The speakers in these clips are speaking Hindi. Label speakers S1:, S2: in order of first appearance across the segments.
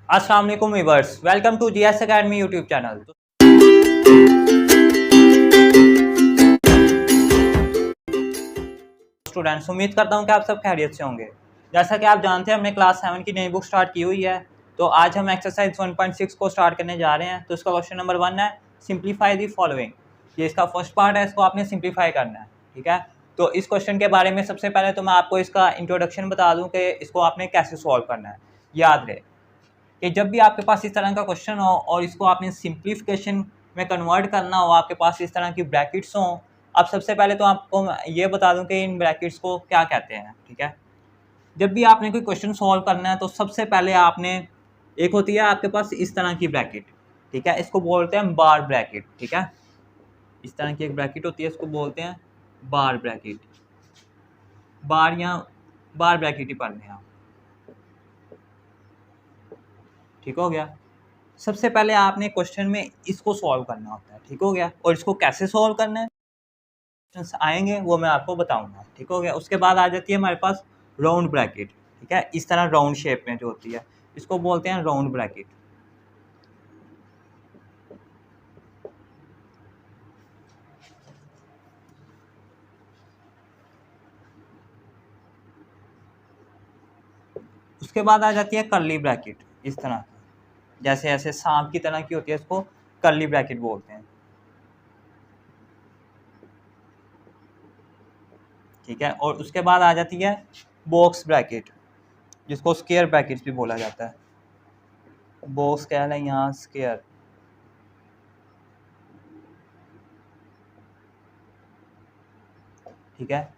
S1: अस्सलाम वालेकुम viewers, welcome to GS academy YouTube channel. Students, उम्मीद करता हूं कि आप सब खैरियत से होंगे। जैसा कि आप जानते हैं, हमने क्लास 7 की नई बुक स्टार्ट की हुई है। तो आज हम एक्सरसाइज 1.6 को स्टार्ट करने जा रहे हैं। तो इसका क्वेश्चन नंबर 1 है, सिंप्लीफाई दी फॉलोइंग। ये इसका फर्स्ट पार्ट है, इसको आपने सिंप्लीफाई करना है। ठीक है, तो इस क्वेश्चन के बारे में सबसे पहले तो मैं आपको इसका इंट्रोडक्शन बता दूं कि इसको आपने कैसे सॉल्व करना है। याद रहे कि जब भी आपके पास इस तरह का क्वेश्चन हो और इसको आपने सिंप्लीफिकेशन में कन्वर्ट करना हो, आपके पास इस तरह की ब्रैकेट्स हों, अब सबसे पहले तो आपको ये बता दूं कि इन ब्रैकेट्स को क्या कहते हैं। ठीक है, जब भी आपने कोई क्वेश्चन सॉल्व करना है तो सबसे पहले आपने, एक होती है आपके पास इस तरह की ब्रैकेट, ठीक है, इसको बोलते हैं बार ब्रैकेट। ठीक है, इस तरह की एक ब्रैकेट होती है, इसको बोलते हैं बार ब्रैकेट। बार या बार ब्रैकेट ही पढ़ने हैं आप। ठीक हो गया। सबसे पहले आपने क्वेश्चन में इसको सॉल्व करना होता है। ठीक हो गया, और इसको कैसे सॉल्व करना है, क्वेश्चंस आएंगे वो मैं आपको बताऊंगा। ठीक हो गया। उसके बाद आ जाती है हमारे पास राउंड ब्रैकेट। ठीक है, इस तरह राउंड शेप में जो होती है, इसको बोलते हैं राउंड ब्रैकेट। उसके बाद आ जाती है कर्ली ब्रैकेट, इस तरह की, जैसे ऐसे सांप की तरह की होती है, इसको कर्ली ब्रैकेट बोलते हैं। ठीक है, और उसके बाद आ जाती है बॉक्स ब्रैकेट, जिसको स्क्वायर ब्रैकेट भी बोला जाता है। बॉक्स क्या है यहाँ, स्क्वायर। ठीक है,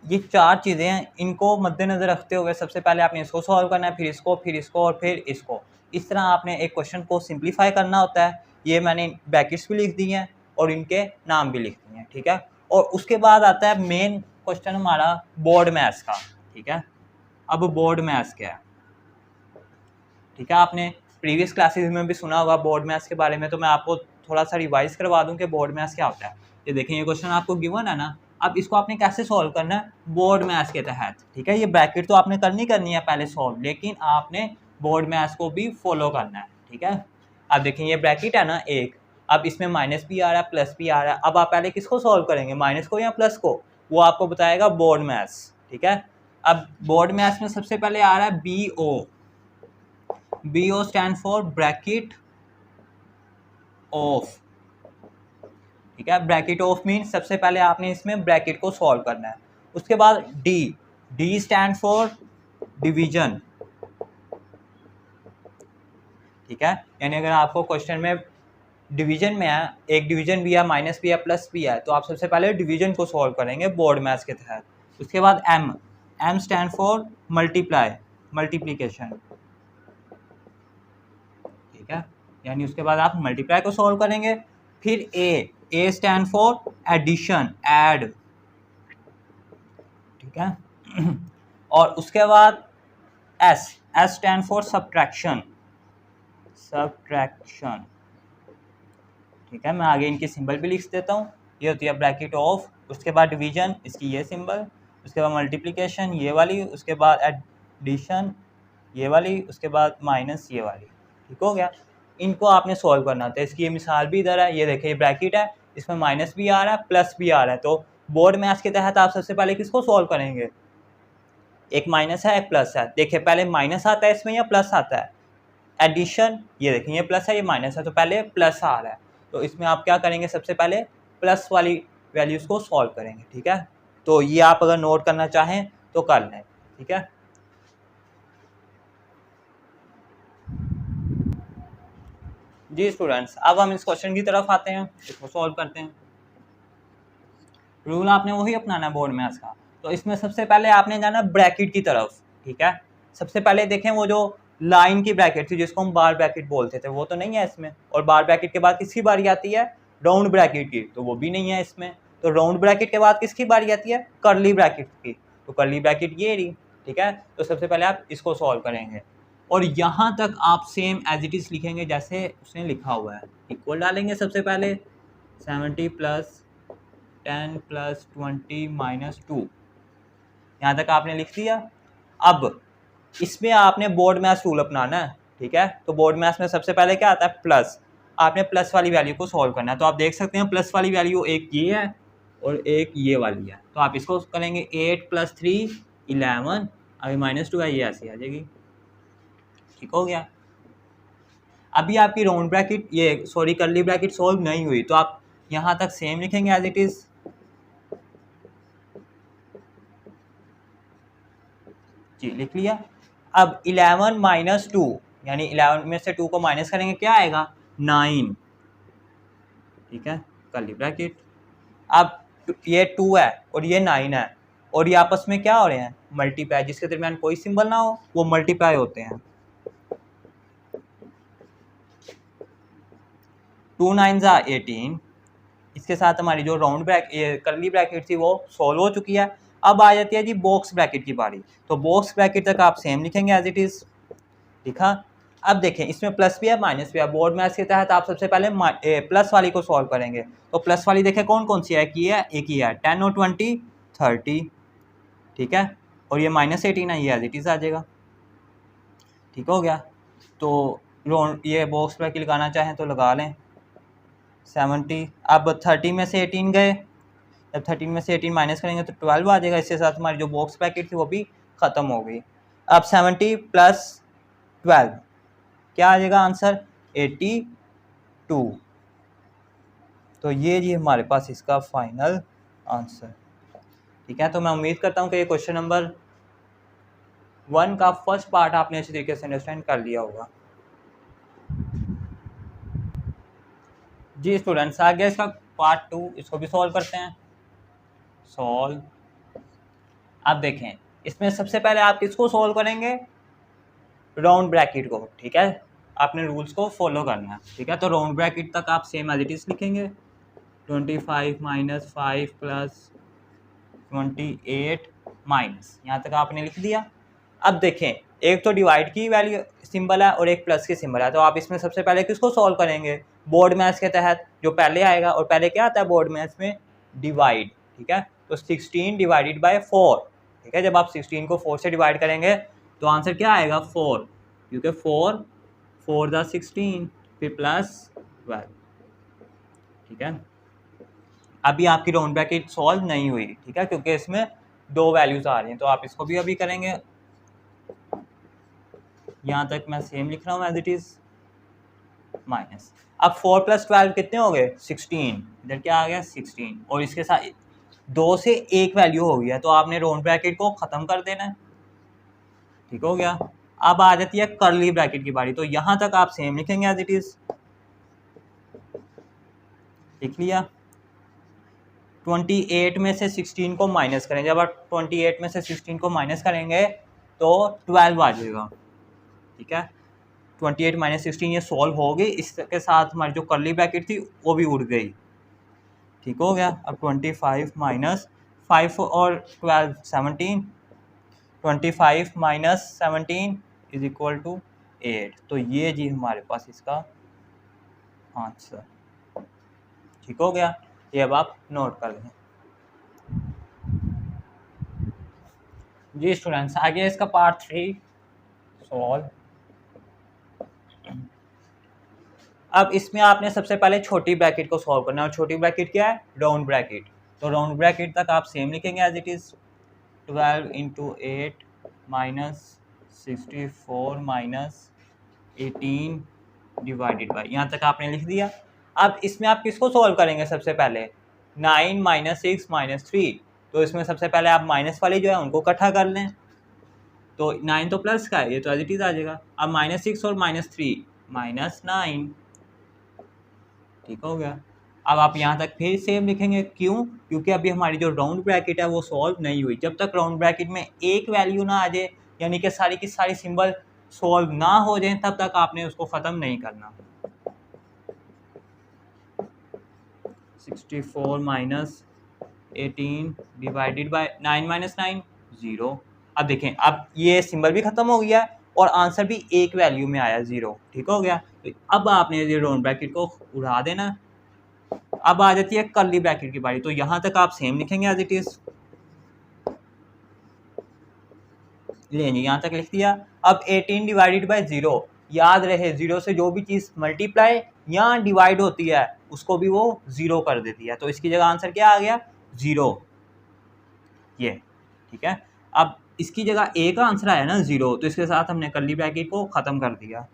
S1: ये चार चीज़ें हैं, इनको मद्देनज़र रखते हुए सबसे पहले आपने इसको सॉल्व करना है, फिर इसको, फिर इसको और फिर इसको। इस तरह आपने एक क्वेश्चन को सिंप्लीफाई करना होता है। ये मैंने ब्रैकेट्स भी लिख दी हैं और इनके नाम भी लिख दिए हैं। ठीक है, और उसके बाद आता है मेन क्वेश्चन हमारा बोर्ड मैथ्स का। ठीक है, अब बोर्ड मैथ्स क्या है। ठीक है, आपने प्रीवियस क्लासेस में भी सुना होगा बोर्ड मैथ्स के बारे में, तो मैं आपको थोड़ा सा रिवाइज करवा दूं कि बोर्ड मैथ्स क्या होता है। ये देखें, ये क्वेश्चन आपको गिवन है ना, अब इसको आपने कैसे सॉल्व करना है, बोर्ड मैथ्स के तहत। ठीक है, ये ब्रैकेट तो आपने करनी है पहले सॉल्व, लेकिन आपने बोर्ड मैथ्स को भी फॉलो करना है। ठीक है, अब देखें, ये ब्रैकेट है ना एक, अब इसमें माइनस भी आ रहा है, प्लस भी आ रहा है। अब आप पहले किसको सॉल्व करेंगे, माइनस को या प्लस को, वो आपको बताएगा बोर्ड मैथ्स। ठीक है, अब बोर्ड मैथ्स में सबसे पहले आ रहा है BO। BO stand for bracket of. ठीक है, ब्रैकेट ऑफ मीन्स सबसे पहले आपने इसमें ब्रैकेट को सॉल्व करना है। उसके बाद D स्टैंड फॉर डिवीजन। ठीक है, यानी अगर आपको क्वेश्चन में डिवीजन में है, एक डिवीजन भी है, माइनस भी है, प्लस भी है, तो आप सबसे पहले डिवीजन को सॉल्व करेंगे बोर्ड मैथ्स के तहत। उसके बाद M stand for multiply, multiplication. ठीक है, यानी उसके बाद आप मल्टीप्लाई को सॉल्व करेंगे। फिर A stand for addition, add. ठीक है, और उसके बाद S stand for subtraction, subtraction. ठीक है, मैं आगे इनकी सिंबल भी लिख देता हूँ। ये होती है ब्रैकेट ऑफ, उसके बाद डिवीजन, इसकी ये सिंबल, उसके बाद मल्टीप्लिकेशन ये वाली, उसके बाद एडिशन ये वाली, उसके बाद माइनस ये वाली। ठीक हो गया, इनको आपने सॉल्व करना था। इसकी ये मिसाल भी इधर है, ये देखिए, ये ब्रैकेट है, इसमें माइनस भी आ रहा है, प्लस भी आ रहा है। तो बोर्ड मैथ्स के तहत आप सबसे पहले किसको सॉल्व करेंगे, एक माइनस है, एक प्लस है। देखिए, पहले माइनस आता है इसमें या प्लस आता है, एडिशन, ये देखें, ये प्लस है, ये माइनस है, तो पहले प्लस आ रहा है, तो इसमें आप क्या करेंगे, सबसे पहले प्लस वाली वैल्यूज़ को सॉल्व करेंगे। ठीक है, तो ये आप अगर नोट करना चाहें तो कर लें। ठीक है, जी स्टूडेंट्स, अब हम इस क्वेश्चन की तरफ आते हैं, इसको सॉल्व करते हैं। रूल आपने वही अपनाना है बोर्ड मैथ्स का। तो इसमें सबसे पहले आपने जाना ब्रैकेट की तरफ। ठीक है, सबसे पहले देखें, वो जो लाइन की ब्रैकेट थी जिसको हम बार ब्रैकेट बोलते थे, वो तो नहीं है इसमें। और बार ब्रैकेट के बाद किसकी बारी आती है, राउंड ब्रैकेट की, तो वो भी नहीं है इसमें। तो राउंड ब्रैकेट के बाद किसकी बारी आती है, कर्ली ब्रैकेट की, तो कर्ली ब्रैकेट ये रही। ठीक है, तो सबसे पहले आप इसको सॉल्व करेंगे और यहाँ तक आप सेम एज इट इज़ लिखेंगे जैसे उसने लिखा हुआ है। इक्वल डालेंगे सबसे पहले, 70 + 10 + 20 - 2, यहाँ तक आपने लिख दिया। अब इसमें आपने बोर्ड मैथ्स रूल अपनाना है। ठीक है। तो बोर्ड मैथ्स में सबसे पहले क्या आता है, प्लस। आपने प्लस वाली वैल्यू को सॉल्व करना है। तो आप देख सकते हैं प्लस वाली वैल्यू एक ये है और एक ये वाली है। तो आप इसको करेंगे 8 + 3 11, अभी -2 है, ये ऐसी आ जाएगी। ठीक हो गया। अभी आपकी round bracket curly bracket solve नहीं हुई, तो आप यहाँ तक सेम लिखेंगे एज इट इज। जी लिख लिया। अब 11 - 2 यानी 11 में से 2 को माइनस करेंगे, क्या आएगा, 9। ठीक है, कर्ली ब्रैकेट। अब ये 2 है और ये 9 है और ये आपस में क्या हो रहे हैं, मल्टीप्लाई। जिसके दरमियान कोई सिंबल ना हो वो मल्टीप्लाई होते हैं। 2 × 9 = 18। इसके साथ हमारी जो राउंड ब्रैकेट कर्ली ब्रैकेट थी वो सॉल्व हो चुकी है। अब आ जाती है जी बॉक्स ब्रैकेट की बारी। तो बॉक्स ब्रैकेट तक आप सेम लिखेंगे एज इट इज। लिखा। अब देखें इसमें प्लस भी है माइनस भी है। बोर्ड मैथ्स के तहत आप सबसे पहले प्लस वाली को सॉल्व करेंगे। तो प्लस वाली देखें कौन कौन सी है, की है, एक ही है, 10 और 20 30। ठीक है, और ये -18 है, ये एज इट इज आ जाएगा। ठीक हो गया। तो ये बॉक्स ब्रैकेट लगाना चाहें तो लगा लें। 70। अब 30 में से 18 गए, जब 13 में से 18 माइनस करेंगे तो 12 आ जाएगा। इसके साथ हमारी जो बॉक्स ब्रैकेट थी वो भी ख़त्म हो गई। अब 70 + 12 क्या आ जाएगा आंसर, 82। तो ये जी हमारे पास इसका फाइनल आंसर। ठीक है, तो मैं उम्मीद करता हूँ कि ये क्वेश्चन नंबर 1 का फर्स्ट पार्ट आपने अच्छी तरीके से अंडरस्टैंड कर लिया होगा। जी स्टूडेंट्स, आ गया इसका पार्ट 2, इसको भी सॉल्व करते हैं। सॉल्व। अब देखें इसमें सबसे पहले आप किसको सॉल्व करेंगे, राउंड ब्रैकेट को। ठीक है, आपने रूल्स को फॉलो करना है। ठीक है, तो राउंड ब्रैकेट तक आप सेम एज इट इज लिखेंगे। 25 - 5 + 28 माइनस, यहाँ तक आपने लिख दिया। अब देखें एक तो डिवाइड की वैल्यू सिंबल है और एक प्लस की सिंबल है। तो आप इसमें सबसे पहले किसको सॉल्व करेंगे, बोर्ड मैथ्स के तहत जो पहले आएगा। और पहले क्या आता है बोर्ड मैथ्स में, डिवाइड। ठीक है, तो 16 / 4। ठीक है, जब आप 16 को 4 से डिवाइड करेंगे तो आंसर क्या आएगा, 4, क्योंकि 4 4 × 16, फिर +12। ठीक है, अभी आपकी राउंड ब्रैकेट सॉल्व नहीं हुई। ठीक है, क्योंकि इसमें 2 वैल्यूज आ रही हैं। तो आप इसको भी अभी करेंगे। यहाँ तक मैं सेम लिख रहा हूँ एज इट इज, माइनस। अब 4 + 12 कितने हो गए, 16। इधर क्या आ गया, 16। और इसके साथ 2 से 1 वैल्यू हो गया, तो आपने राउंड ब्रैकेट को ख़त्म कर देना है। ठीक हो गया। अब आ जाती है कर्ली ब्रैकेट की बारी। तो यहाँ तक आप सेम लिखेंगे एज इट इज। लिख लिया। 28 में से 16 को माइनस करें। जब आप 28 में से 16 को माइनस करेंगे तो 12 आ जाएगा। ठीक है, 28 - 16 ये सॉल्व हो गई। इसके साथ हमारी जो कर्ली ब्रैकेट थी वो भी उड़ गई। ठीक हो गया। अब 25 - 5 और 12 17, 25 - 17 = 8। तो ये जी हमारे पास इसका आंसर। ठीक हो गया, ये अब आप नोट कर लें। जी स्टूडेंट्स, आगे इसका पार्ट 3 सॉल्व। अब इसमें आपने सबसे पहले छोटी ब्रैकेट को सॉल्व करना है। और छोटी ब्रैकेट क्या है, राउंड ब्रैकेट। तो राउंड ब्रैकेट तक आप सेम लिखेंगे एज इट इज। 12 × 8 -64 -18 / यहाँ तक आपने लिख दिया। अब इसमें आप किसको सॉल्व करेंगे, सबसे पहले 9 - 6 - 3। तो इसमें सबसे पहले आप माइनस वाली जो है उनको इकट्ठा कर लें। तो 9 तो प्लस का है, ये तो एज इट इज आ जाएगा। अब -6 और -3 -9। ठीक हो गया। अब आप यहाँ तक फिर सेम लिखेंगे। क्यों, क्योंकि अभी हमारी जो राउंड ब्रैकेट है वो सॉल्व नहीं हुई। जब तक राउंड ब्रैकेट में एक वैल्यू ना आ जाए, यानी कि सारी की सारी सिंबल सॉल्व ना हो जाए, तब तक आपने उसको ख़त्म नहीं करना। 64 - 18 / 9 - 9 0। अब देखें, अब ये सिंबल भी ख़त्म हो गया और आंसर भी एक वैल्यू में आया, 0। ठीक हो गया। तो अब आपने ये राउंड ब्रैकेट को उड़ा देना। अब आ जाती है कर्ली ब्रैकेट की बारी। तो यहाँ तक आप सेम लिखेंगे एज इट इज। ले जी, यहाँ तक लिख दिया। अब 18 / 0, याद रहे 0 से जो भी चीज़ मल्टीप्लाई या डिवाइड होती है उसको भी वो 0 कर देती है। तो इसकी जगह आंसर क्या आ गया? 0। ये ठीक है। अब इसकी जगह ए का आंसर आया ना 0, तो इसके साथ हमने कर्ली ब्रैकेट को ख़त्म कर दिया।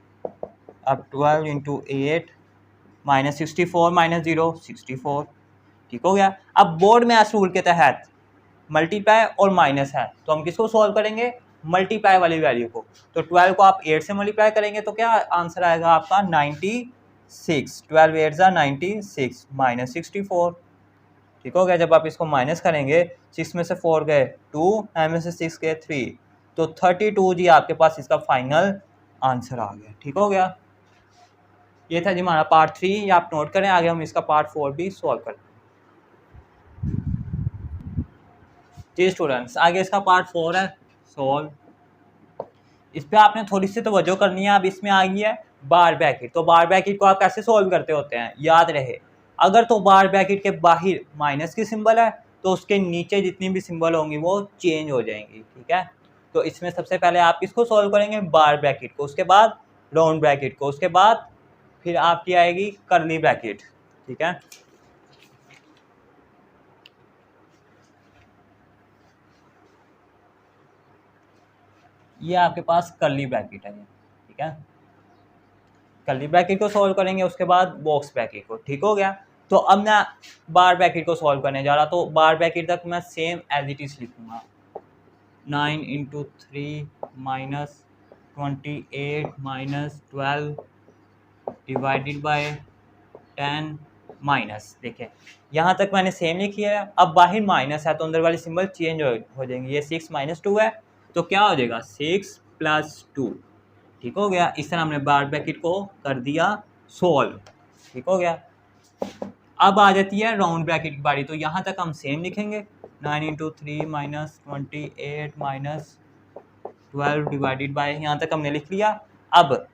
S1: अब 12 इंटू 8 माइनस 64 माइनस 0 64, ठीक हो गया। अब बोर्ड मैथ्स रूल के तहत मल्टीप्लाई और माइनस है तो हम किसको सॉल्व करेंगे? मल्टीप्लाई वाली वैल्यू को। तो 12 को आप 8 से मल्टीप्लाई करेंगे तो क्या आंसर आएगा आपका? 96। 12 8 ज़ा 96 माइनस 64, ठीक हो गया। जब आप इसको माइनस करेंगे 6 में से 4 गए 2, 9 में से 6 गए 3, तो 32 जी आपके पास इसका फाइनल आंसर आ गया, ठीक हो गया। ये था जी हमारा पार्ट 3, ये आप नोट करें, आगे हम इसका पार्ट 4 भी सॉल्व करते हैं। जी स्टूडेंट्स, आगे इसका पार्ट 4 है सॉल्व। इस पे आपने थोड़ी सी तवज्जो करनी है। अब इसमें आ गई है बार ब्रैकेट। तो बार ब्रैकेट को आप कैसे सॉल्व करते होते हैं? याद रहे, अगर तो बार ब्रैकेट के बाहर माइनस की सिंबल है तो उसके नीचे जितनी भी सिंबल होंगी वो चेंज हो जाएंगी, ठीक है। तो इसमें सबसे पहले आप किसको सॉल्व करेंगे? बार ब्रैकेट को, उसके बाद राउंड ब्रैकेट को, उसके बाद फिर आपकी आएगी कर्ली ब्रैकेट, ठीक है। ये आपके पास कर्ली ब्रैकेट है, ठीक है। कर्ली ब्रैकेट को सॉल्व करेंगे, उसके बाद बॉक्स ब्रैकेट को, ठीक हो गया। तो अब मैं बार ब्रैकेट को सॉल्व करने जा रहा, तो बार ब्रैकेट तक मैं सेम एज इट इज लिखूंगा। 9 into 3 minus 28 minus 12 divided by 10 minus, देखिए यहाँ तक मैंने सेम लिख लिया है। अब बाहर माइनस है तो अंदर वाली सिंबल चेंज हो जाएंगे। ये 6 माइनस 2 है तो क्या हो जाएगा? 6 प्लस 2, ठीक हो गया। इस तरह हमने बार ब्रैकेट को कर दिया सॉल्व, ठीक हो गया। अब आ जाती है राउंड ब्रैकेट की बारी, तो यहाँ तक हम सेम लिखेंगे। 9 into 3 minus 28 minus 12 divided by, यहाँ तक हमने लिख लिया। अब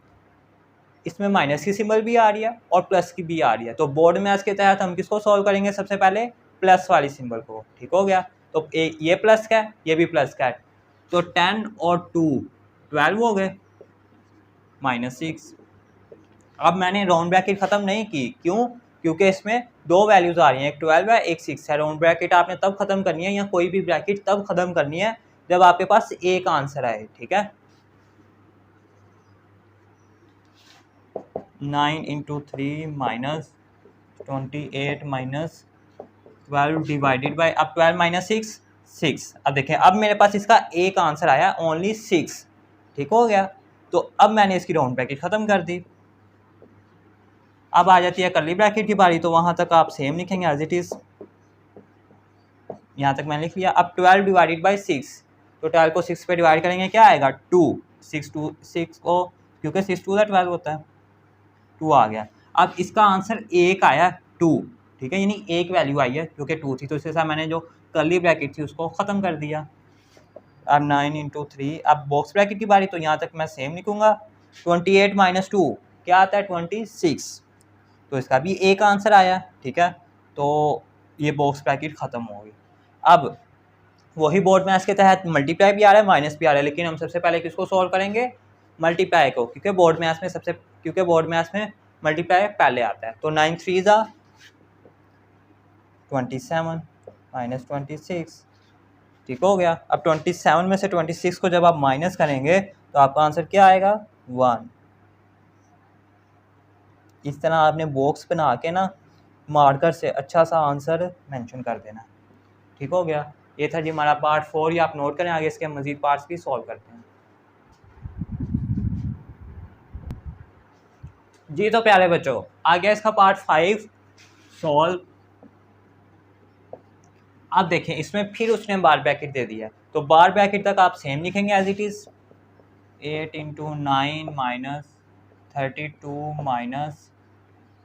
S1: इसमें माइनस की सिंबल भी आ रही है और प्लस की भी आ रही है, तो बोर्ड मैथ्स के तहत हम किसको सॉल्व करेंगे? सबसे पहले प्लस वाली सिंबल को, ठीक हो गया। तो ये प्लस का है, ये भी प्लस का है, तो 10 और 2 12 हो गए माइनस 6। अब मैंने राउंड ब्रैकेट ख़त्म नहीं की, क्यों? क्योंकि इसमें दो वैल्यूज़ आ रही हैं, एक 12 है एक 6 है। राउंड ब्रैकेट आपने तब ख़त्म करनी है या कोई भी ब्रैकेट तब ख़त्म करनी है जब आपके पास एक आंसर आए, ठीक है। 9 into 3 minus 28 minus 12 divided by, अब 12 माइनस 6। अब देखें, अब मेरे पास इसका एक आंसर आया ओनली 6, ठीक हो गया। तो अब मैंने इसकी राउंड ब्रैकेट ख़त्म कर दी। अब आ जाती है कर्ली ब्रैकेट की बारी, तो वहाँ तक आप सेम लिखेंगे एज इट इज़। यहाँ तक मैंने लिख लिया। अब 12 डिवाइडेड बाई 6, तो 12 को 6 पे डिवाइड करेंगे, क्या आएगा? 2। 6 को, क्योंकि 6 2 12 होता है, 2 आ गया। अब इसका आंसर एक आया 2, ठीक है, यानी एक वैल्यू आई है क्योंकि 2 थी, तो इसके साथ मैंने जो कर्ली ब्रैकेट थी उसको ख़त्म कर दिया। अब 9 इंटू 3, अब बॉक्स ब्रैकेट की बारी, तो यहाँ तक मैं सेम लिखूँगा। 28 माइनस 2 क्या आता है? 26, तो इसका भी एक आंसर आया, ठीक है। तो ये बॉक्स ब्रैकेट ख़त्म हो गई। अब वही बोर्ड मैथ्स के तहत मल्टीप्लाई भी आ रहा है माइनस भी आ रहा है, लेकिन हम सबसे पहले किसको सॉल्व करेंगे? मल्टीप्लाई को, क्योंकि बोर्ड मैथ्स में मल्टीप्लाई पहले आता है। तो 9 3 ज़ा 27 माइनस 26, ठीक हो गया। अब 27 में से 26 को जब आप माइनस करेंगे तो आपका आंसर क्या आएगा? 1। इस तरह आपने बॉक्स बना के ना मार्कर से अच्छा सा आंसर मेंशन कर देना, ठीक हो गया। ये था जी हमारा पार्ट 4, ये आप नोट करें, आगे इसके मजीद पार्ट्स भी सॉल्व करते हैं। जी तो प्यारे बच्चों, आ गया इसका पार्ट 5 सॉल्व। अब देखें, इसमें फिर उसने बार ब्रैकेट दे दिया, तो बार ब्रैकेट तक आप सेम लिखेंगे as it is. 8 into 9 minus 32 minus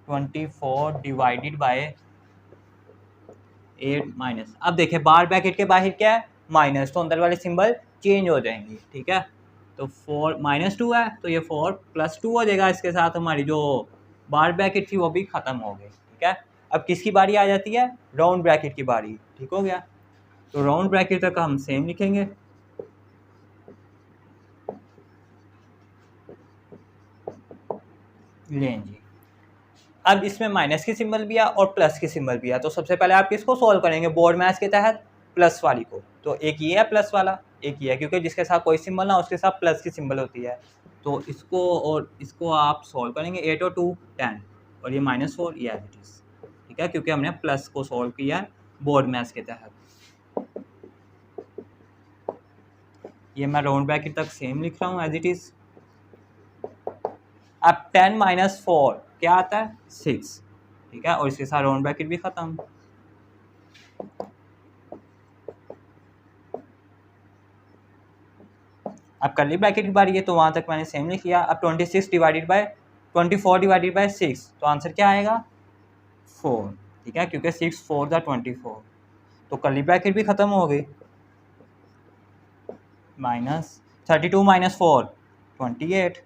S1: 24 divided by 8 minus. अब देखें, बार ब्रैकेट के बाहर क्या है? माइनस, तो अंदर वाले सिंबल चेंज हो जाएंगे, ठीक है। तो 4 माइनस 2 है तो ये 4 प्लस 2 हो जाएगा। इसके साथ हमारी जो बार ब्रैकेट थी वो भी ख़त्म हो गई, ठीक है। अब किसकी बारी आ जाती है? राउंड ब्रैकेट की बारी, ठीक हो गया। तो राउंड ब्रैकेट तक हम सेम लिखेंगे। लें जी। अब इसमें माइनस की सिंबल भी है और प्लस की सिंबल भी है, तो सबसे पहले आप किसको सॉल्व करेंगे बोर्ड मैथ्स के तहत, प्लस वाली को। तो एक ये है प्लस वाला, एक ये है, क्योंकि जिसके साथ कोई सिंबल ना उसके साथ प्लस की सिंबल होती है। तो इसको और इसको आप सॉल्व करेंगे, 8 और 2 10, और ये -4 ये एज इट इज, ठीक है, क्योंकि हमने प्लस को सॉल्व किया है बोर्ड मैथ्स के तहत। ये मैं राउंड ब्रैकेट तक सेम लिख रहा हूँ एज इट इज। अब 10 - 4 क्या आता है 6, ठीक है, और इसके साथ राउंड ब्रैकेट भी खत्म। अब करली ब्रैकेट की बारी है, तो वहां तक मैंने सेम लिख लिया। अब 24 डिवाइडेड बाय 6, तो आंसर क्या आएगा 4, ठीक है, क्योंकि 6 4 दा 24, तो करली ब्रैकेट भी खत्म हो गई। -32 - 4 28।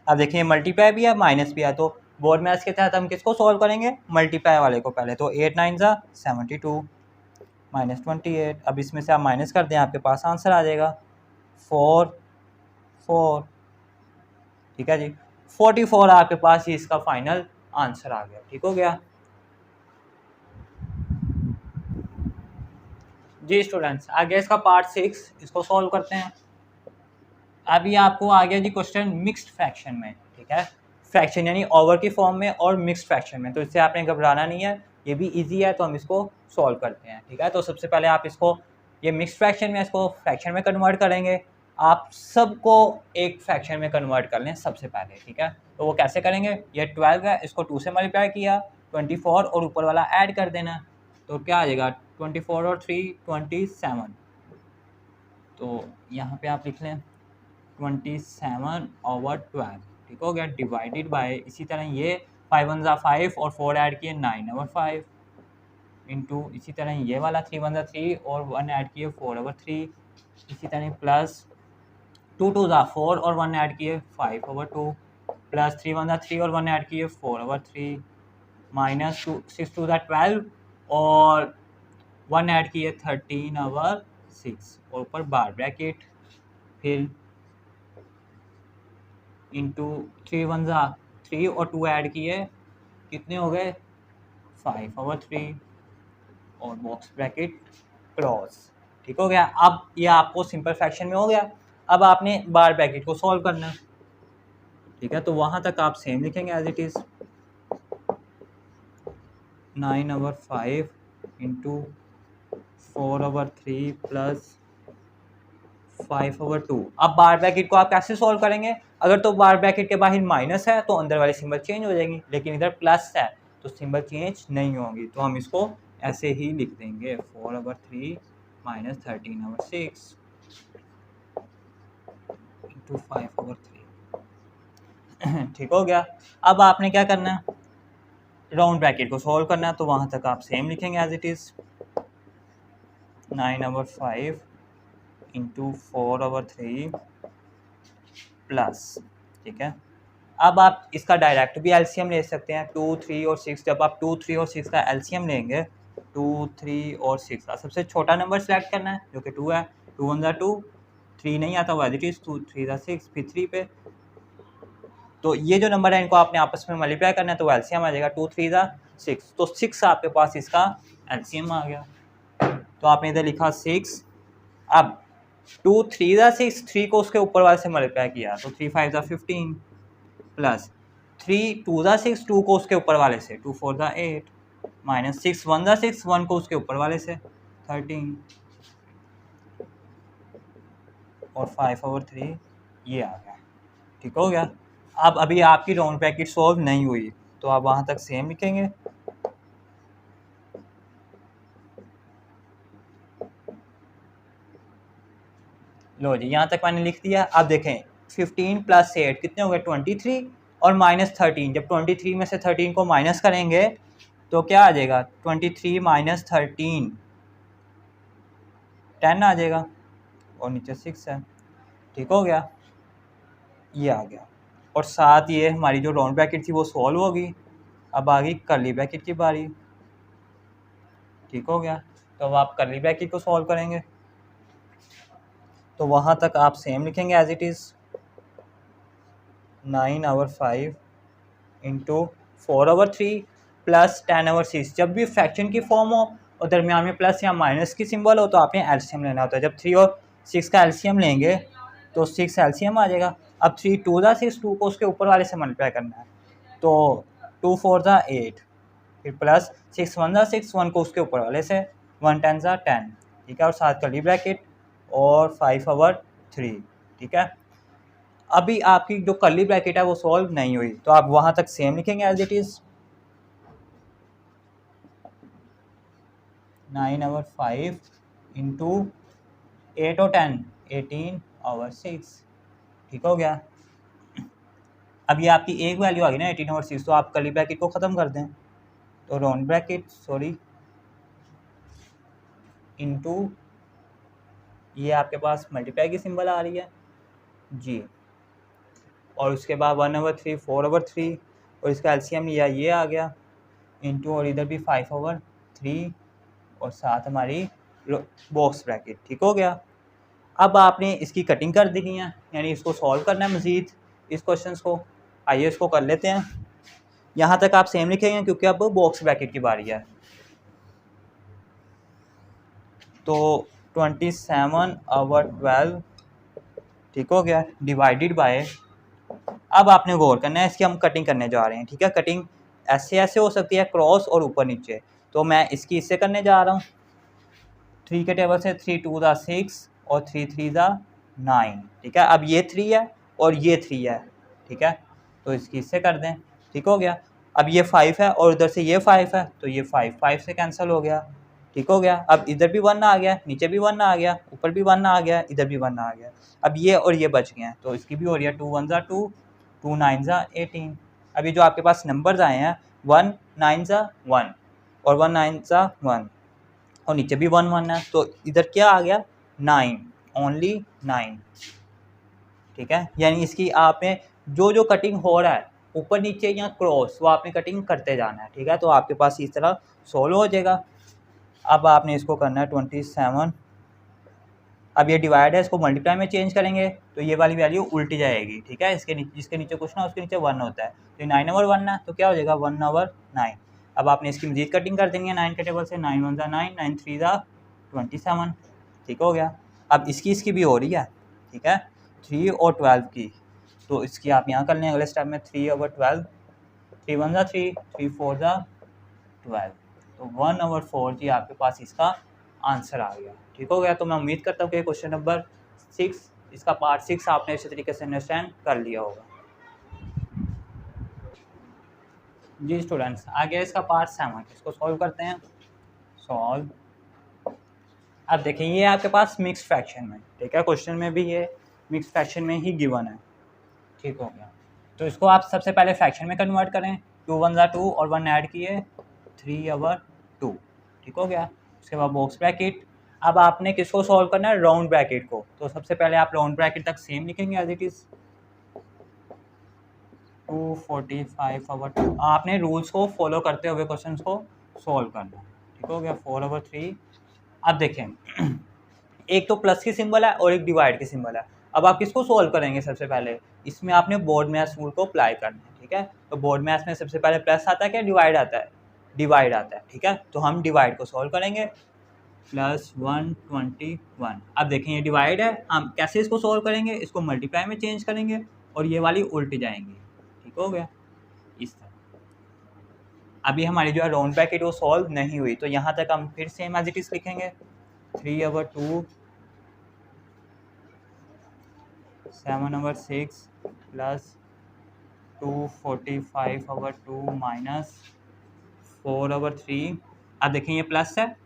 S1: अब देखिए मल्टीप्लाई भी है माइनस भी है, तो बोर्ड मैथ्स के तहत हम किसको सॉल्व करेंगे, मल्टीप्लाई वाले को पहले। तो 8 9 72 -28। अब इसमें से आप माइनस कर दें, आपके पास आंसर आ जाएगा 4 4, ठीक है जी, 44 आपके पास ही इसका फाइनल आंसर आ गया। ठीक हो गया जी स्टूडेंट्स। आगे इसका पार्ट 6 इसको सॉल्व करते हैं। अभी आपको आ गया जी क्वेश्चन मिक्स्ड फ्रैक्शन में, ठीक है, फ्रैक्शन यानी ओवर की फॉर्म में और मिक्स्ड फ्रैक्शन में, तो इससे आपने घबराना नहीं है, ये भी इजी है, तो हम इसको सॉल्व करते हैं। ठीक है, तो सबसे पहले आप इसको, ये मिक्स्ड फ्रैक्शन में, इसको फ्रैक्शन में कन्वर्ट करेंगे। आप सबको एक फ्रैक्शन में कन्वर्ट कर लें सबसे पहले, ठीक है, तो वो कैसे करेंगे, ये 12 है, इसको 2 से मल्टीप्लाई किया, 24 और ऊपर वाला ऐड कर देना, तो क्या आ जाएगा 24 और 3 27, तो यहाँ पे आप लिख लें 27/12, ठीक हो गया, डिवाइडेड बाय, इसी तरह ये 5 1 5 और 4 ऐड किए 9/5, इंटू इसी तरह ये वाला 3 1 3 और 1 ऐड किए 4/3, इसी तरह प्लस 2 2 4 और 1 ऐड किए 5/2, प्लस 3 1 3 और 1 ऐड किए 4/3, माइनस 6 2 12 और 1 ऐड किए 13/6, और ऊपर बार ब्रैकेट, फिर इंटू 3 1 3 और 2 ऐड किए, कितने हो गए 5/3, और बॉक्स ब्रैकेट क्लोज। ठीक हो गया। अब ये आपको सिंपल फ्रैक्शन में हो गया। अब आपने बार ब्रैकेट को सॉल्व करना है, ठीक है, तो वहाँ तक आप सेम लिखेंगे as it is, 9/5 into 4/3 plus 5/2। अब बार ब्रैकेट को आप कैसे सॉल्व करेंगे, अगर तो बार ब्रैकेट के बाहर माइनस है तो अंदर वाली सिंबल चेंज हो जाएगी, लेकिन इधर प्लस है तो सिंबल चेंज नहीं होगी, तो हम इसको ऐसे ही लिख देंगे 4/3 - 13/6 इंटू 5/3। ठीक हो गया। अब आपने क्या करना है, राउंड ब्रैकेट को सॉल्व करना है, तो वहाँ तक आप सेम लिखेंगे as it is, 9/5 into 4/3 plus, ठीक है। अब आप इसका डायरेक्ट भी एलसीएम ले सकते हैं, 2 3 और 6, जब आप 2 3 और 6 का एलसीएम लेंगे, 2 3 और 6 का सबसे छोटा नंबर सेलेक्ट करना है जो कि 2 है, 2 1 2, 3 नहीं आता वो एज इट इज़, 2 3 6, फिर 3 पे, तो ये जो नंबर है इनको आपने आपस में मल्टीप्लाई करना है, तो एलसीएम आ जाएगा 2 3 6, तो 6 आपके पास इसका एलसीएम आ गया, तो आपने इधर लिखा 6। अब 2 3 6, 3 को उसके ऊपर वाले से मल्टीप्लाई किया, तो 3 5 15 प्लस 3 2 6, 2 को उसके ऊपर वाले से, 2 4 8, माइनस 6 1 6, 1 को उसके ऊपर वाले से 13, और 5/3 ये आ गया। ठीक हो गया। अब अभी आपकी राउंड ब्रैकेट सॉल्व नहीं हुई, तो आप वहाँ तक सेम लिखेंगे, लो जी यहाँ तक मैंने लिख दिया। अब देखें 15 + 8 कितने हो गए 23, और -13, जब 23 में से 13 को माइनस करेंगे तो क्या आ जाएगा 23 - 13 10 आ जाएगा, और नीचे 6 है। ठीक हो गया, ये आ गया, और साथ ये हमारी जो राउंड ब्रैकेट थी वो सॉल्व होगी। अब आ गई कर्ली ब्रैकेट की बारी। ठीक हो गया, तो अब आप कर्ली ब्रैकेट को सॉल्व करेंगे, तो वहाँ तक आप सेम लिखेंगे as it is, 9/5 into 4/3 plus 10/6। जब भी फ्रैक्शन की फॉर्म हो और दरमियान में प्लस या माइनस की सिंबल हो तो आपने एलसीएम लेना होता है। जब 3 और 6 का एलसीएम लेंगे तो 6 एलसीएम आ जाएगा। अब 3 2 ज़ा 6, 2 को उसके ऊपर वाले से मल्टीप्लाई करना है, तो 2 4 ज़ा 8, फिर प्लस 6 1 ज़ा 6, 1 को उसके ऊपर वाले से, 1 10 ज़ा 10, ठीक है, और साथ कर्ली ब्रैकेट और 5/3, ठीक है। अभी आपकी जो कर्ली ब्रैकेट है वो सॉल्व नहीं हुई, तो आप वहाँ तक सेम लिखेंगे एज इट इज़ 9/5 इंटू 8 और 10 18/6, ठीक हो गया। अब ये आपकी एक वैल्यू आ गई ना 18/6, तो आप कर्ली ब्रैकेट को ख़त्म कर दें, तो राउंड ब्रैकेट इंटू ये आपके पास मल्टीप्लाई की सिंबल आ रही है जी, और उसके बाद 1/3 4/3 और इसका एलसीएम लिया, ये आ गया, इंटू और इधर भी 5/3 और साथ हमारी बॉक्स ब्रैकेट, ठीक हो गया। अब आपने इसकी कटिंग कर देनी है, यानी इसको सॉल्व करना है मज़ीद इस क्वेश्चन को। आइए इसको कर लेते हैं। यहाँ तक आप सेम लिखेंगे क्योंकि अब बॉक्स ब्रैकेट की बारी है। तो 27/12, ठीक हो गया, डिवाइडेड बाय, अब आपने गौर करना है, इसकी हम कटिंग करने जा रहे हैं, ठीक है। कटिंग ऐसे ऐसे हो सकती है, क्रॉस और ऊपर नीचे, तो मैं इसकी इससे करने जा रहा हूँ। 3 के टेबल से 3 2 ज़ा 6 और 3 3 ज़ा 9, ठीक है। अब ये 3 है और ये 3 है, ठीक है, तो इसकी इससे कर दें, ठीक हो गया। अब ये 5 है और उधर से ये 5 है, तो ये 5 से कैंसिल हो गया, ठीक हो गया। अब इधर भी 1 आ गया, नीचे भी 1 आ गया, ऊपर भी 1 आ गया, इधर भी 1 आ गया। अब ये और ये बच गए हैं, तो इसकी भी हो रही है 2 1 ज़ा 2, 2 9 ज़ा 18। अभी जो आपके पास नंबर्स आए हैं 1 9 ज़ा 1 और 1 9 ज़ा 1 और नीचे भी 1 1 है, तो इधर क्या आ गया 9, ओनली 9, ठीक है। यानी इसकी आपने जो जो कटिंग हो रहा है ऊपर नीचे या क्रॉस, वो आपने कटिंग करते जाना है, ठीक है। तो आपके पास इस तरह सोल्व हो जाएगा। अब आपने इसको करना है 27, अब ये डिवाइड है, इसको मल्टीप्लाई में चेंज करेंगे तो ये वाली वैल्यू उल्टी जाएगी, ठीक है। इसके नीचे, जिसके नीचे कुछ ना उसके नीचे 1 होता है, तो 9/1 है, तो क्या हो जाएगा 1/9। अब आपने इसकी मजीद कटिंग कर देनी है 9 के टेबल से, 9 1 ज़ा 9, 9 3 ज़ा 27, ठीक हो गया। अब इसकी भी हो रही है, ठीक है, 3 और 12 की, तो इसकी आप यहाँ कर लें अगले स्टेप में 3/12, 3 1 ज़ा 3, 3 4 ज़ा 12, तो 1/4 जी आपके पास इसका आंसर आ गया, ठीक हो गया। तो मैं उम्मीद करता हूँ कि क्वेश्चन नंबर 6, इसका पार्ट 6 आपने इसी तरीके से अंडरस्टैंड कर लिया होगा। जी स्टूडेंट्स, आगे इसका पार्ट 7, इसको सॉल्व करते हैं। सॉल्व, अब देखें ये आपके पास मिक्स फ्रैक्शन में, ठीक है, क्वेश्चन में भी ये मिक्स फ्रैक्शन में ही गिवन है, ठीक हो गया। तो इसको आप सबसे पहले फ्रैक्शन में कन्वर्ट करें, 2 1 ज़ा 2 और 1 ऐड किए 3/2, ठीक हो गया। उसके बाद बॉक्स ब्रैकेट। अब आपने किसको सॉल्व करना है, राउंड ब्रैकेट को, तो सबसे पहले आप राउंड ब्रैकेट तक सेम लिखेंगे एज इट इज़ 245/2। आपने रूल्स को फॉलो करते हुए क्वेश्चन को सॉल्व करना है, ठीक हो गया। 4/3। अब देखें एक तो प्लस की सिंबल है और एक डिवाइड की सिंबल है। अब आप किसको सॉल्व करेंगे, सबसे पहले इसमें आपने बोर्ड मैथ्स रूल को अप्लाई करना है, ठीक है। तो बोर्ड मैथ्स में सबसे पहले प्लस आता है क्या डिवाइड आता है, डिवाइड आता है, ठीक है। तो हम डिवाइड को सॉल्व करेंगे, +121। अब देखें ये डिवाइड है, हम कैसे इसको सॉल्व करेंगे, इसको मल्टीप्लाई में चेंज करेंगे और ये वाली उल्टी जाएंगी, ठीक हो गया इस तरह। अभी हमारी जो है राउंड ब्रैकेट वो सॉल्व नहीं हुई, तो यहाँ तक हम फिर सेम एज इट इज लिखेंगे 3/2 7/6 प्लस 245/2 माइनस 4/3। अब देखें ये प्लस है,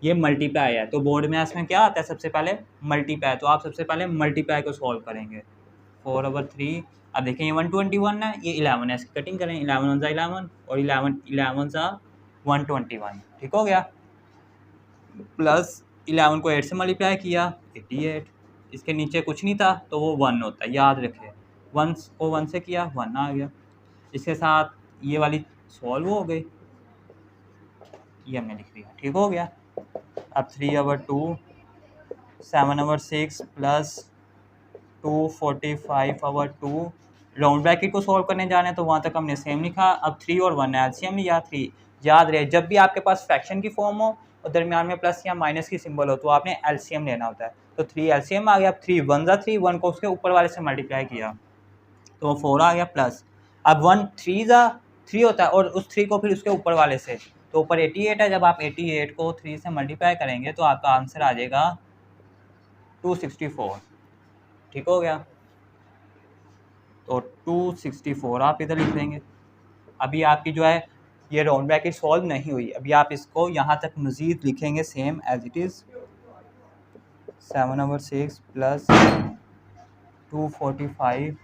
S1: ये मल्टीप्लाई है, तो बोर्ड में इसमें क्या आता है, सबसे पहले मल्टीप्लाई, तो आप सबसे पहले मल्टीप्लाई को सॉल्व करेंगे 4/3। अब देखें ये 121 है, ये 11 है, इसकी कटिंग करें, 11 1 ज़ा 11 और 11 ज़ा 121, ठीक हो गया। प्लस 11 को 8 से मल्टीप्लाई किया 88, इसके नीचे कुछ नहीं था तो वो 1 होता है, याद रखें, 1 को 1 से किया 1 आ गया। इसके साथ ये वाली सॉल्व हो गई, ये हमने लिख दिया, ठीक हो गया। अब 3/2 7/6 प्लस 245/2 राउंड ब्रैकेट को सॉल्व करने जा रहे हैं तो वहाँ तक हमने सेम लिखा। अब 3 और 1 है, एलसीएम लिया 3। याद रहे जब भी आपके पास फ्रैक्शन की फॉर्म हो और दरमियान में प्लस या माइनस की सिंबल हो तो आपने एलसीएम लेना होता है। तो 3 एलसीएम आ गया। अब 3 1 ज़ा 3, 1 को उसके ऊपर वाले से मल्टीप्लाई किया तो 4 आ गया प्लस। अब 1 3 ज़ा 3 होता है और उस 3 को फिर उसके ऊपर वाले से, तो ऊपर 88 है। जब आप 88 को 3 से मल्टीप्लाई करेंगे तो आपका आंसर आ जाएगा 264। ठीक हो गया, तो 264 आप इधर लिख देंगे। अभी आपकी जो है ये राउंड ब्रैकेट सॉल्व नहीं हुई, अभी आप इसको यहाँ तक मज़ीद लिखेंगे same as it is 7/6 plus 245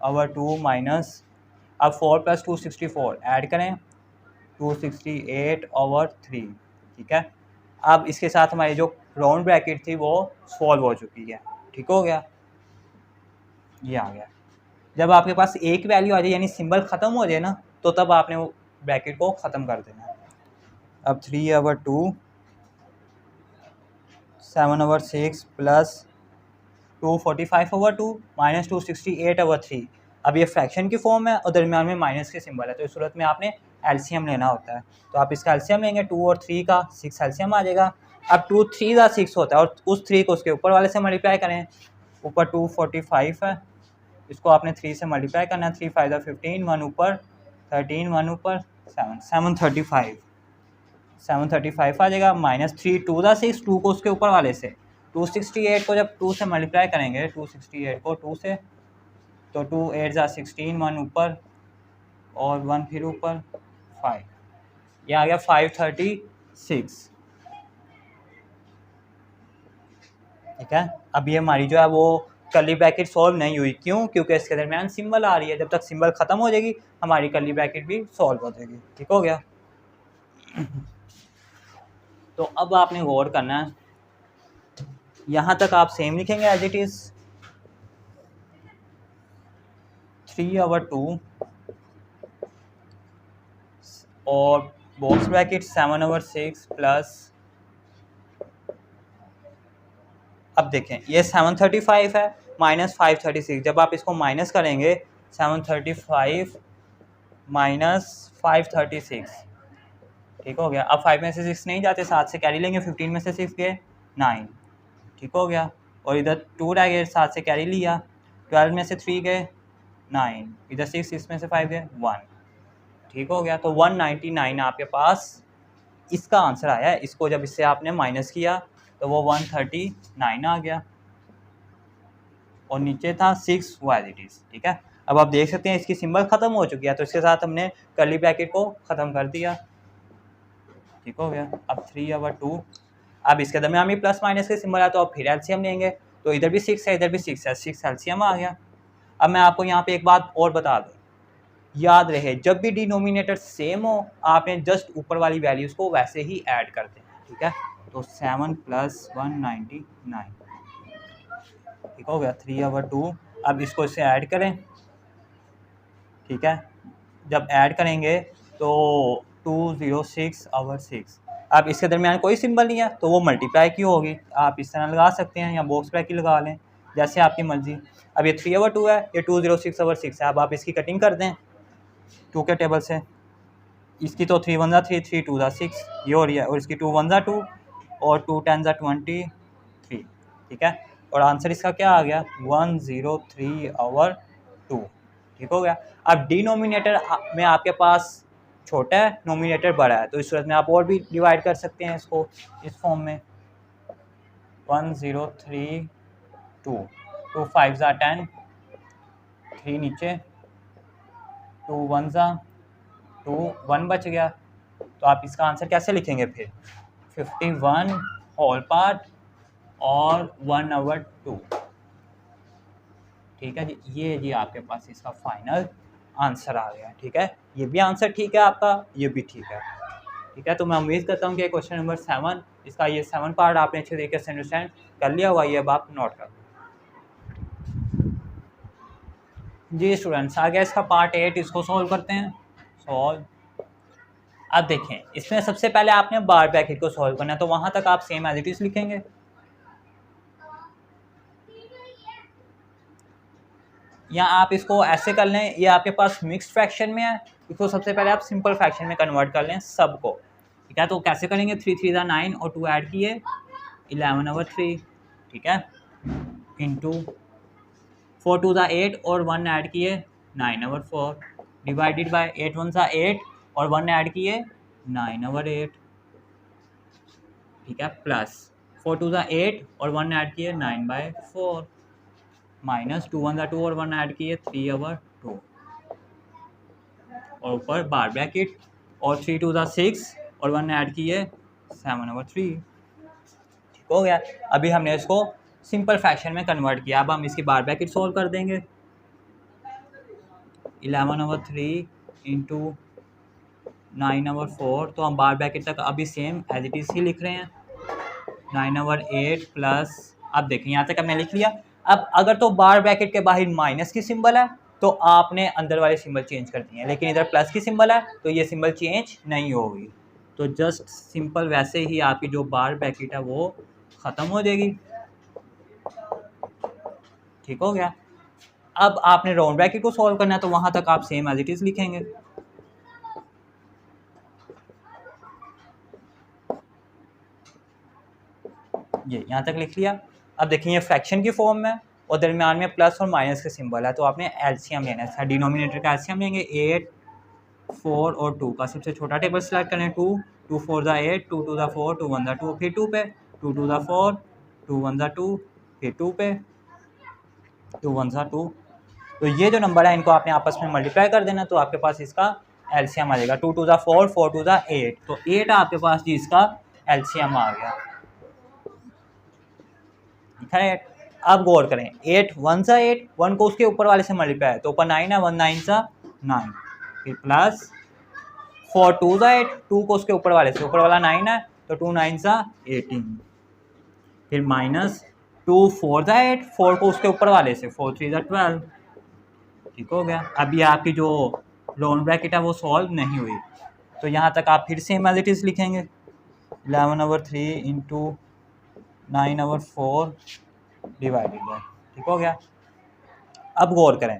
S1: over 2 minus, अब 4 प्लस 264 ऐड करें 268 ओवर 3। ठीक है, अब इसके साथ हमारी जो राउंड ब्रैकेट थी वो सॉल्व हो चुकी है। ठीक हो गया, ये आ गया। जब आपके पास एक वैल्यू आ जाए यानी सिंबल ख़त्म हो जाए ना, तो तब आपने वो ब्रैकेट को ख़त्म कर देना है। अब 3/2 7/6 प्लस 245/2 माइनस 268/3। अब ये फ्रैक्शन की फॉर्म है और दरमियान में माइनस के सिंबल है, तो इस सूरत में आपने एलसीएम लेना होता है। तो आप इसका एलसीएम लेंगे 2 और 3 का 6 एलसीएम आ जाएगा। अब 2 3 का 6 होता है और उस 3 को उसके ऊपर वाले से मल्टीप्लाई करें। ऊपर 245 है, इसको आपने 3 से मल्टीप्लाई करना है। 3 5 15, 1 ऊपर 13, 1 ऊपर 7 735 आ जाएगा। माइनस 3 2 का 6, 2 को उसके ऊपर वाले से 268 को जब 2 से मल्टीप्लाई करेंगे 268 को 2 से, तो 2 8 जा 16, 1 ऊपर और 1 फिर ऊपर 5, ये आ गया 536। ठीक है, अब ये हमारी जो है वो कर्ली ब्रैकेट सॉल्व नहीं हुई। क्यों? क्योंकि इसके दरमियान सिंबल आ रही है। जब तक सिंबल ख़त्म हो जाएगी हमारी कर्ली ब्रैकेट भी सॉल्व हो जाएगी। ठीक हो गया। तो अब आपने गौर करना है, यहाँ तक आप सेम लिखेंगे एज इट इज़ 3/2 और बॉक्स ब्रैकेट 7/6 प्लस, अब देखें ये 735 है माइनस 536। जब आप इसको माइनस करेंगे 735 माइनस 536, ठीक हो गया। अब 5 में से 6 नहीं जाते, 7 से कैरी लेंगे, 15 में से 6 गए 9। ठीक हो गया, और इधर 2 रह गए, 7 से कैरी लिया, 12 में से 3 गए 9, इधर 6, इसमें से 5 गए 1। ठीक हो गया, तो 199 आपके पास इसका आंसर आया है। इसको जब इससे आपने माइनस किया तो वो 139 आ गया और नीचे था 6 एज इट इज़। ठीक है, अब आप देख सकते हैं इसकी सिंबल ख़त्म हो चुकी है, तो इसके साथ हमने कर्ली ब्रैकेट को ख़त्म कर दिया। ठीक हो गया। अब 3/2, अब इसके दरमियान में प्लस माइनस के सिंबल है तो अब फिर एलसीएम लेंगे, तो इधर भी 6 है इधर भी 6 है, 6 एलसीएम आ गया। अब मैं आपको यहाँ पे एक बात और बता दूँ, याद रहे जब भी डिनोमिनेटर सेम हो आपने जस्ट ऊपर वाली वैल्यूज़ को वैसे ही ऐड कर देना। ठीक है, तो 7 + 199। ठीक हो गया, 3/2। अब इसको इससे ऐड करें। ठीक है, जब ऐड करेंगे तो 206/6। अब इसके दरमियान कोई सिंबल नहीं है तो वो मल्टीप्लाई की होगी। आप इस तरह लगा सकते हैं या बॉक्स ब्रैकेट लगा लें, जैसे आपकी मर्जी। अब ये 3/2 है, ये 206/6 है। अब आप इसकी कटिंग कर दें 2 के टेबल से। इसकी तो 3 1 3, 3 2 6 ये हो रही है, और इसकी 2 1 2 और 2 10 23। ठीक है, और आंसर इसका क्या आ गया 103/2। ठीक हो गया। अब डिनोमिनेटर में आपके पास छोटा है, नोमिनेटर बड़ा है, तो इस सूरत में आप और भी डिवाइड कर सकते हैं इसको इस फॉर्म में 1032, 2 5 ज़ा 10, 3 नीचे, 2 1 ज़ा 2, 1 बच गया। तो आप इसका आंसर कैसे लिखेंगे फिर 51 होल पार्ट और 1/2। ठीक है जी, ये जी आपके पास इसका फाइनल आंसर आ गया। ठीक है, ये भी आंसर ठीक है आपका, ये भी ठीक है। ठीक है, तो मैं उम्मीद करता हूँ कि क्वेश्चन नंबर 7 इसका ये 7 पार्ट आपने अच्छे तरीके से अंडरस्टैंड कर लिया हुआ। ये अब आप नोट कर लो जी स्टूडेंट्स। आ गया इसका पार्ट 8, इसको सॉल्व करते हैं। सॉल्व। अब देखें, इसमें सबसे पहले आपने बार ब्रैकेट को सॉल्व करना है, तो वहाँ तक आप सेम एज इट इज़ लिखेंगे। या आप इसको ऐसे कर लें, ये आपके पास मिक्स्ड फ्रैक्शन में है, इसको सबसे पहले आप सिंपल फ्रैक्शन में कन्वर्ट कर लें सबको, ठीक है। तो कैसे करेंगे, 3 3 ज़ा 9 और 2 ऐड किए 11/3, ठीक है, इंटू 4 2 ज़ा 8 और 1 ऐड किए 9/4, डिवाइडेड बाय 8 1 ज़ा 8 और 1 ऐड किए 9/8, ठीक है, प्लस 4 2 ज़ा 8 और 1 ऐड किए 9/4, माइनस 2 1 ज़ा 2 और 1 ऐड किए 3/2, और ऊपर बार ब्रैकेट, और 3 2 ज़ा 6 और 1 ऐड किए 7/3, ठीक हो गया। अभी हमने इसको सिंपल फ्रैक्शन में कन्वर्ट किया, अब हम इसकी बार ब्रैकेट सोल्व कर देंगे। 11/3 इंटू 9/4, तो हम बार ब्रैकेट तक अभी सेम एज इट इज़ ही लिख रहे हैं, 9/8 प्लस, अब देखिए यहाँ तक हमने लिख लिया। अब अगर तो बार ब्रैकेट के बाहर माइनस की सिंबल है तो आपने अंदर वाले सिंबल चेंज कर दिए हैं, लेकिन इधर प्लस की सिंबल है तो ये सिंबल चेंज नहीं होगी, तो जस्ट सिंपल वैसे ही आपकी जो बार ब्रैकेट है वो ख़त्म हो जाएगी, ठीक हो गया। अब आपने राउंड ब्रैकेट को सॉल्व करना है तो वहाँ तक आप सेम एज इट इज़ लिखेंगे, ये यहाँ तक लिख लिया। अब देखिए ये फ्रैक्शन की फॉर्म में और दरमियान में प्लस और माइनस का सिंबल है, तो आपने एलसीएम लेना है, डिनोमिनेटर का एलसीएम लेंगे। 8 4 और 2 का सबसे छोटा टेबल सेलेक्ट करें, 2 2 4 ज़ा 8, 2 2 ज़ा 4, 2 1 ज़ा 2, फिर 2 पे, 2 2 ज़ा 4, 2 1 ज़ा 2, फिर 2 पे, 2 1 ज़ा 2। तो ये जो नंबर है इनको आपने आपस में मल्टीप्लाई कर देना, तो आपके पास इसका एलसीएम आ जाएगा। 2 2 ज़ा 4, 4 2 ज़ा 8, तो 8 आपके पास जी इसका एलसीएम आ गया, ठीक है। अब गौर करें, 8 1 ज़ा 8, 1 को उसके ऊपर वाले से मल्टीप्लाई है तो ऊपर 9 है, 1 9 ज़ा 9, फिर प्लस 4 2 ज़ा 8, 2 को उसके ऊपर वाले से, ऊपर वाला 9 है तो 2 9 ज़ा 18, फिर माइनस 2 4 ज़ा 8, 4 को उसके ऊपर वाले से, 4 3 ज़ा 12, ठीक हो गया। अब ये आपकी जो राउंड ब्रैकेट है वो सॉल्व नहीं हुई, तो यहाँ तक आप फिर सेम एज इट इज़ लिखेंगे, 11/3 इंटू 9/4 डिवाइडेड बाय, ठीक हो गया। अब गौर करें,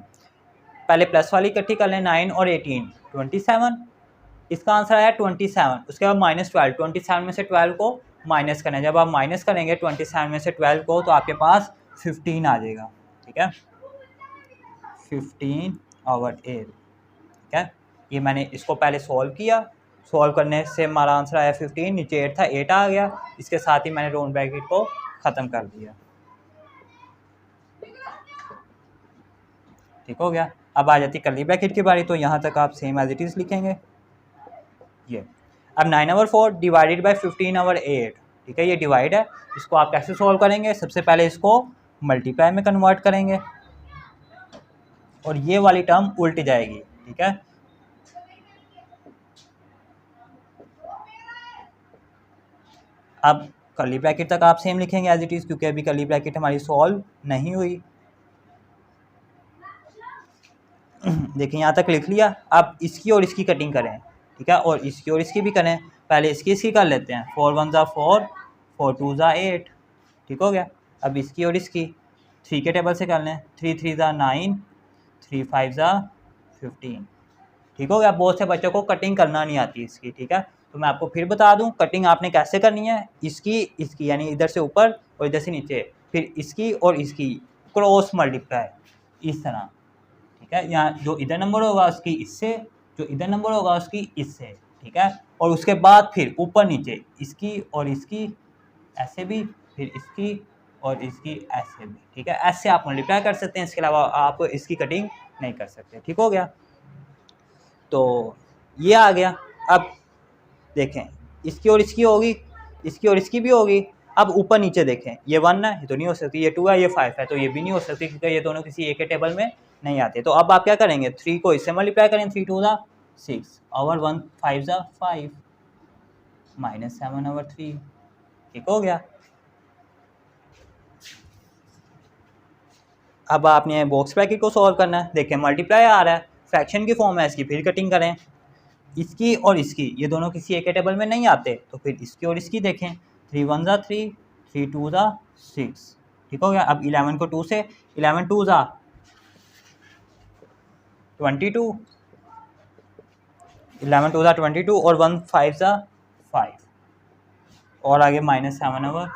S1: पहले प्लस वाली इकट्ठी कर लें, 9 और 18 27, इसका आंसर आया 27, उसके बाद -12, 27 में से 12 को माइनस करना है, जब आप माइनस करेंगे 27 में से 12 को तो आपके पास 15 आ जाएगा, ठीक है, 15/8, ठीक है। ये मैंने इसको पहले सॉल्व किया, सॉल्व करने से हमारा आंसर आया 15, नीचे 8 था, 8 आ गया, इसके साथ ही मैंने राउंड ब्रैकेट को ख़त्म कर दिया, ठीक हो गया। अब आ जाती कर्ली ब्रैकेट की बारी, तो यहाँ तक आप सेम एज इट इज़ लिखेंगे, ये। अब 9/4 डिवाइडेड बाय 15/8, ठीक है, ये डिवाइड है, इसको आप कैसे सॉल्व करेंगे, सबसे पहले इसको मल्टीप्लाई में कन्वर्ट करेंगे और ये वाली टर्म उल्ट जाएगी, ठीक है। अब कर्ली ब्रैकेट तक आप सेम लिखेंगे एज इट इज़, क्योंकि अभी कर्ली ब्रैकेट हमारी सॉल्व नहीं हुई। देखिए यहाँ तक लिख लिया, अब इसकी और इसकी कटिंग करें, ठीक है, और इसकी और इसकी भी करें, पहले इसकी कर लेते हैं, 4 1 ज़ा 4, 4 2 ज़ा 8, ठीक हो गया। अब इसकी और इसकी 3 के टेबल से कर लें, 3 3 ज़ा 9, 3 5 ज़ा 15, ठीक हो गया। बहुत से बच्चों को कटिंग करना नहीं आती इसकी, ठीक है, तो मैं आपको फिर बता दूं कटिंग आपने कैसे करनी है, इसकी यानी इधर से ऊपर और इधर से नीचे, फिर इसकी और इसकी क्रॉस मल्टीप्लाई इस तरह, ठीक है, यहाँ जो इधर नंबर होगा उसकी इससे, जो इधर नंबर होगा उसकी इससे, ठीक है, और उसके बाद फिर ऊपर नीचे इसकी और इसकी ऐसे भी, फिर इसकी और इसकी ऐसे भी, ठीक है, ऐसे आप मल्टीप्लाई कर सकते हैं, इसके अलावा आप इसकी कटिंग नहीं कर सकते, ठीक हो गया। तो ये आ गया। अब देखें, इसकी और इसकी होगी, इसकी और इसकी भी होगी। अब ऊपर नीचे देखें, ये 1 है, ये तो नहीं हो सकती, ये 2 है, ये 5 है, तो ये भी नहीं हो सकती क्योंकि ये दोनों किसी एक के टेबल में नहीं आते। तो अब आप क्या करेंगे, 3 को इससे मल्टीप्लाई करें, 3 2 ज़ा 6 और 1 5 ज़ा 5 -7/3, ठीक हो गया। अब आपने बॉक्स ब्रैकेट को सॉल्व करना है, देखें मल्टीप्लाई आ रहा है, फ्रैक्शन की फॉर्म है इसकी, फिर कटिंग करें, इसकी और इसकी, ये दोनों किसी एक टेबल में नहीं आते, तो फिर इसकी और इसकी देखें, 3 1 ज़ा 3, 3 2 ज़ा 6, ठीक हो गया। अब 11 को 2 से, 11 2 ज़ा 22, 11 टू ज़ा 22 और 1 5 ज़ा 5 और आगे -7/3।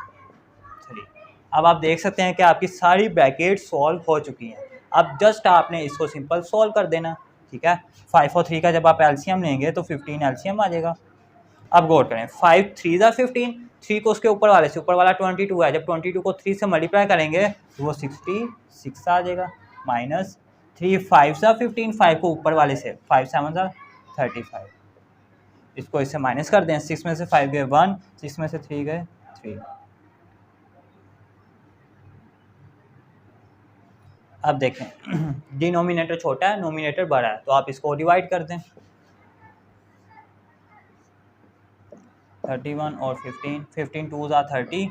S1: अब आप देख सकते हैं कि आपकी सारी ब्रैकेट सॉल्व हो चुकी हैं। अब जस्ट आपने इसको सिंपल सॉल्व कर देना, ठीक है। 5 और 3 का जब आप एलसीएम लेंगे तो 15 एलसीएम आ जाएगा। अब गौर करें, 5 3 ज़ा 15, 3 को उसके ऊपर वाले से, ऊपर वाला 22 है, जब 22 को 3 से मल्टीप्लाई करेंगे तो वो 66 आ जाएगा। -3 5 ज़ा 15, 5 को ऊपर वाले से, 5 7 ज़ा 35, इसको इससे माइनस कर दें। 6 में से 5 गए 1, 6 में से 3 गए 3। अब देखें डिनोमिनेटर छोटा है, नोमिनेटर बड़ा है, तो आप इसको डिवाइड कर दें। 31 और 15, 15 2 ज़ा 30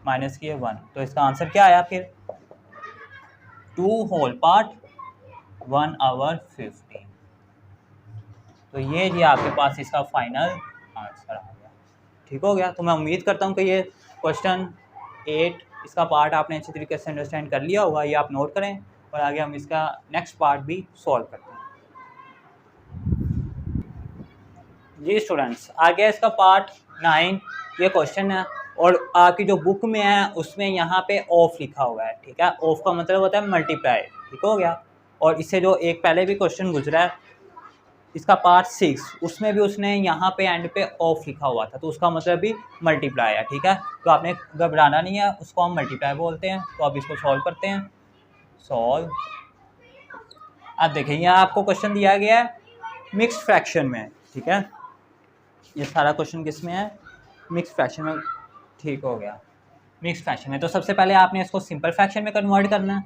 S1: माइनस किए 1, तो इसका आंसर क्या आया फिर 2 होल पार्ट 1/15। तो ये जी आपके पास इसका फाइनल आंसर आ गया। ठीक हो गया। तो मैं उम्मीद करता हूँ कि ये क्वेश्चन 8 इसका पार्ट आपने अच्छी तरीके से अंडरस्टैंड कर लिया होगा। ये आप नोट करें और आगे हम इसका नेक्स्ट पार्ट भी सॉल्व करते हैं। जी स्टूडेंट्स, आगे इसका पार्ट 9 ये क्वेश्चन है और आपकी जो बुक में है उसमें यहाँ पे ऑफ लिखा हुआ है। ठीक है, ऑफ का मतलब होता है मल्टीप्लाई। ठीक हो गया। और इससे जो एक पहले भी क्वेश्चन गुजरा है इसका पार्ट 6, उसमें भी उसने यहाँ पे एंड पे ऑफ लिखा हुआ था, तो उसका मतलब भी मल्टीप्लाई है। ठीक है, तो आपने घबराना नहीं है, उसको हम मल्टीप्लाई बोलते हैं। तो अब इसको सॉल्व करते हैं। सॉल्व। अब देखिए यहाँ आपको क्वेश्चन दिया गया है मिक्स्ड फ्रैक्शन में। ठीक है, ये सारा क्वेश्चन किस में है, मिक्स्ड फ्रैक्शन में। ठीक हो गया, मिक्स्ड फ्रैक्शन में। तो सबसे पहले आपने इसको सिंपल फ्रैक्शन में कन्वर्ट करना है।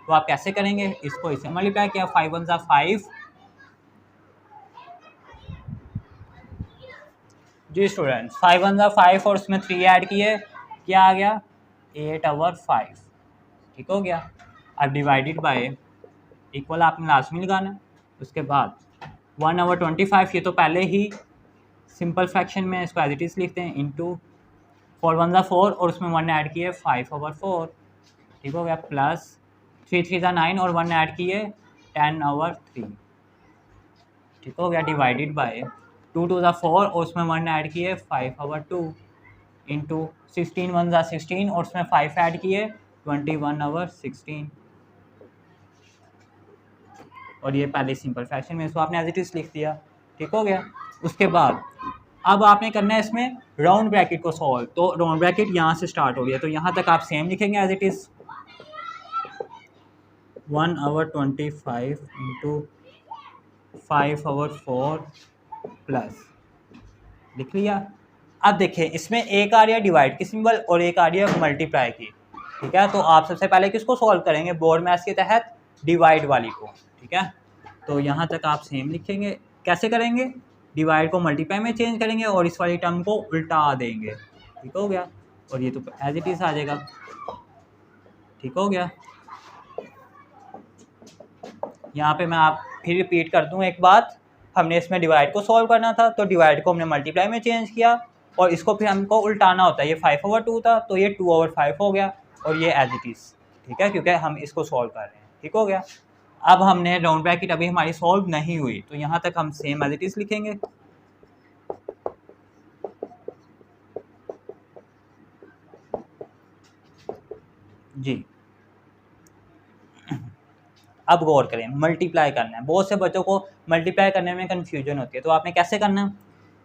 S1: तो आप कैसे करेंगे, इसको इसे मल्टीप्लाई किया, 5 1 ज़ा 5। जी स्टूडेंट्स, 5 1 ज़ा 5 और उसमें 3 ऐड किए, क्या आ गया 8/5। ठीक हो गया। अब डिवाइडेड बाय इक्वल आपने लास्ट में लगाना है। उसके बाद 1/25, ये तो पहले ही सिंपल फ्रैक्शन में, इसको एज इट इज़ लिखते हैं, इंटू 4 1 ज़ा 4 और उसमें 1 ऐड किए 5/4। ठीक हो गया। प्लस 3 3 ज़ा 9 और 1 ऐड किए 10/3। ठीक हो गया। डिवाइडेड बाय 2 2 ज़ा 4 और उसमें 1 ऐड किए 5/2 इंटू 16 1 ज़ा 16 और उसमें 5 ऐड किए 21/16। और ये पहले सिंपल फ्रैक्शन में, इसको आपने एज इट इज़ लिख दिया। ठीक हो गया। उसके बाद अब आपने करना है इसमें राउंड ब्रैकेट को सॉल्व। तो राउंड ब्रैकेट यहाँ से स्टार्ट हो गया, तो यहाँ तक आप सेम लिखेंगे as it is 1/25 into 5/4 plus, लिख लिया। अब देखिए इसमें एक आ रही है डिवाइड की सिंबल और एक आ रही है मल्टीप्लाई की। ठीक है, तो आप सबसे पहले किसको सॉल्व करेंगे, बोर्ड मैथ्स के तहत डिवाइड वाली को। ठीक है, तो यहाँ तक आप सेम लिखेंगे। कैसे करेंगे, डिवाइड को मल्टीप्लाई में चेंज करेंगे और इस वाली टर्म को उल्टा देंगे। ठीक हो गया। और ये तो एज इट इज़ आ जाएगा। ठीक हो गया। यहाँ पे मैं आप फिर रिपीट कर दूँ एक बात, हमने इसमें डिवाइड को सॉल्व करना था, तो डिवाइड को हमने मल्टीप्लाई में चेंज किया और इसको फिर हमको उल्टाना होता है। ये 5/2 था तो ये 2/5 हो गया और ये एज इट इज़। ठीक है, क्योंकि हम इसको सॉल्व कर रहे हैं। ठीक हो गया। अब हमने राउंड ब्रैकेट अभी हमारी सॉल्व नहीं हुई, तो यहाँ तक हम सेम एज इट इज़ लिखेंगे। जी अब गौर करें, मल्टीप्लाई करना है। बहुत से बच्चों को मल्टीप्लाई करने में कन्फ्यूजन होती है, तो आपने कैसे करना है,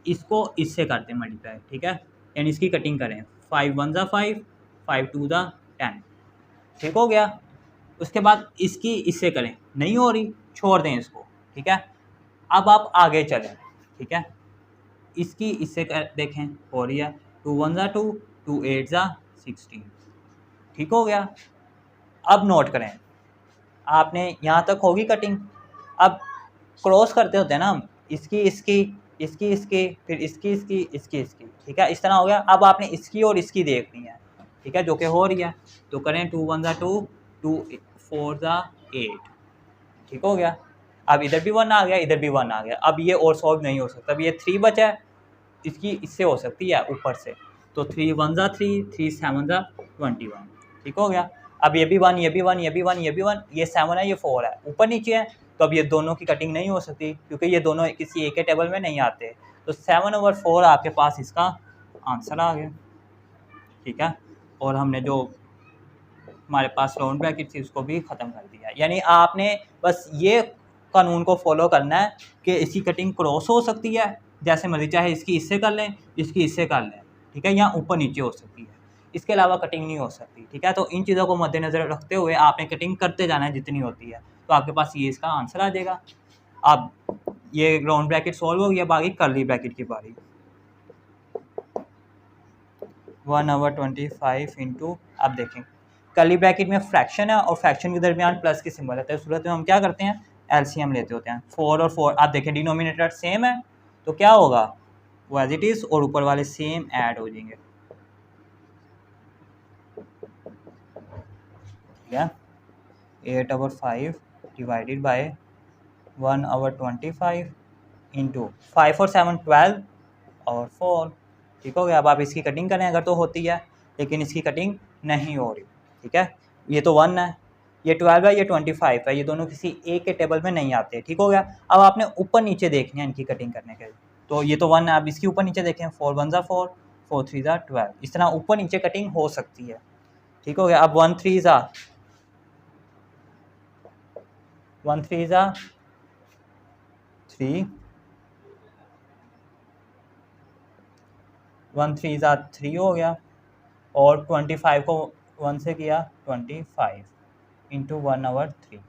S1: इसको इससे करते हैं मल्टीप्लाई। ठीक है, यानी इसकी कटिंग करें, 5 1 ज़ा 5, 5 2 ज़ा 10। ठीक हो गया। उसके बाद इसकी इससे करें, नहीं हो रही, छोड़ दें इसको। ठीक है, अब आप आगे चलें। ठीक है, इसकी इससे देखें, हो रही है, 2 1 ज़ा 2, 2 8 ज़ा 16। ठीक हो गया। अब नोट करें, आपने यहाँ तक होगी कटिंग। अब क्रॉस करते होते हैं ना हम, इसकी इसकी इसकी इसकी फिर इसकी इसकी इसकी इसकी। ठीक है, इस तरह हो गया। अब आपने इसकी और इसकी देखनी है। ठीक है, जो कि हो रही है, तो करें 2 1 ज़ा 2, 2 4 ज़ा 8। ठीक हो गया। अब इधर भी 1 आ गया, इधर भी 1 आ गया। अब ये और सॉल्व नहीं हो सकता, अब ये 3 बचा है, इसकी इससे हो सकती है ऊपर से। तो 3 1 ज़ा 3, 3 7 ज़ा 21। ठीक हो गया। अब ये भी 1, ये भी 1, ये भी 1, ये भी 1, ये 7 है, ये 4 है, ऊपर नीचे है, तो अब ये दोनों की कटिंग नहीं हो सकती क्योंकि ये दोनों किसी एक के टेबल में नहीं आते। तो 7/4 आपके पास इसका आंसर आ गया, ठीक है। और हमने जो हमारे पास राउंड ब्रैकेट थी उसको भी ख़त्म कर दिया। यानी आपने बस ये कानून को फॉलो करना है कि इसकी कटिंग क्रॉस हो सकती है जैसे मर्जी, चाहे इसकी इससे कर लें, इसकी इससे कर लें, ठीक है, या ऊपर नीचे हो सकती है, इसके अलावा कटिंग नहीं हो सकती, ठीक है। तो इन चीज़ों को मद्देनज़र रखते हुए आपने कटिंग करते जाना है जितनी होती है, तो आपके पास ये इसका आंसर आ जाएगा। अब ये राउंड ब्रैकेट सॉल्व हो गया, बाकी कर्ली ब्रैकेट की बारी। 1/25 इंटू, अब देखें कर्ली ब्रैकेट में फ्रैक्शन है और फ्रैक्शन के दरमियान प्लस की सिंबल रहता है, सूरत में हम क्या करते हैं, एलसीएम लेते होते हैं। 4 और 4, आप देखें डिनोमिनेटर सेम है तो क्या होगा, वो एज इट इज़, और ऊपर वाले सेम ऐड हो जाएंगे, ठीक है। 8/5 डिवाइडेड बाय 1/25 इंटू 5 और 7 12 और 4, ठीक हो गया। अब आप इसकी कटिंग करें अगर तो होती है, लेकिन इसकी कटिंग नहीं हो रही, ठीक है। ये तो 1 है, ये 12 है, ये 25 है, ये दोनों किसी एक के टेबल में नहीं आते, ठीक हो गया। अब आपने ऊपर नीचे देखने हैं इनकी कटिंग करने के, तो ये तो 1 है, अब इसकी ऊपर नीचे देखें, 4 1 ज़ा 4, 4 3 ज़ा 12, इस तरह ऊपर नीचे कटिंग हो सकती है, ठीक हो गया। अब 1 3 ज़ा 3, 1 3 ज़ा 3 हो गया, और 25 को 1 से किया 25 इंटू 1/3,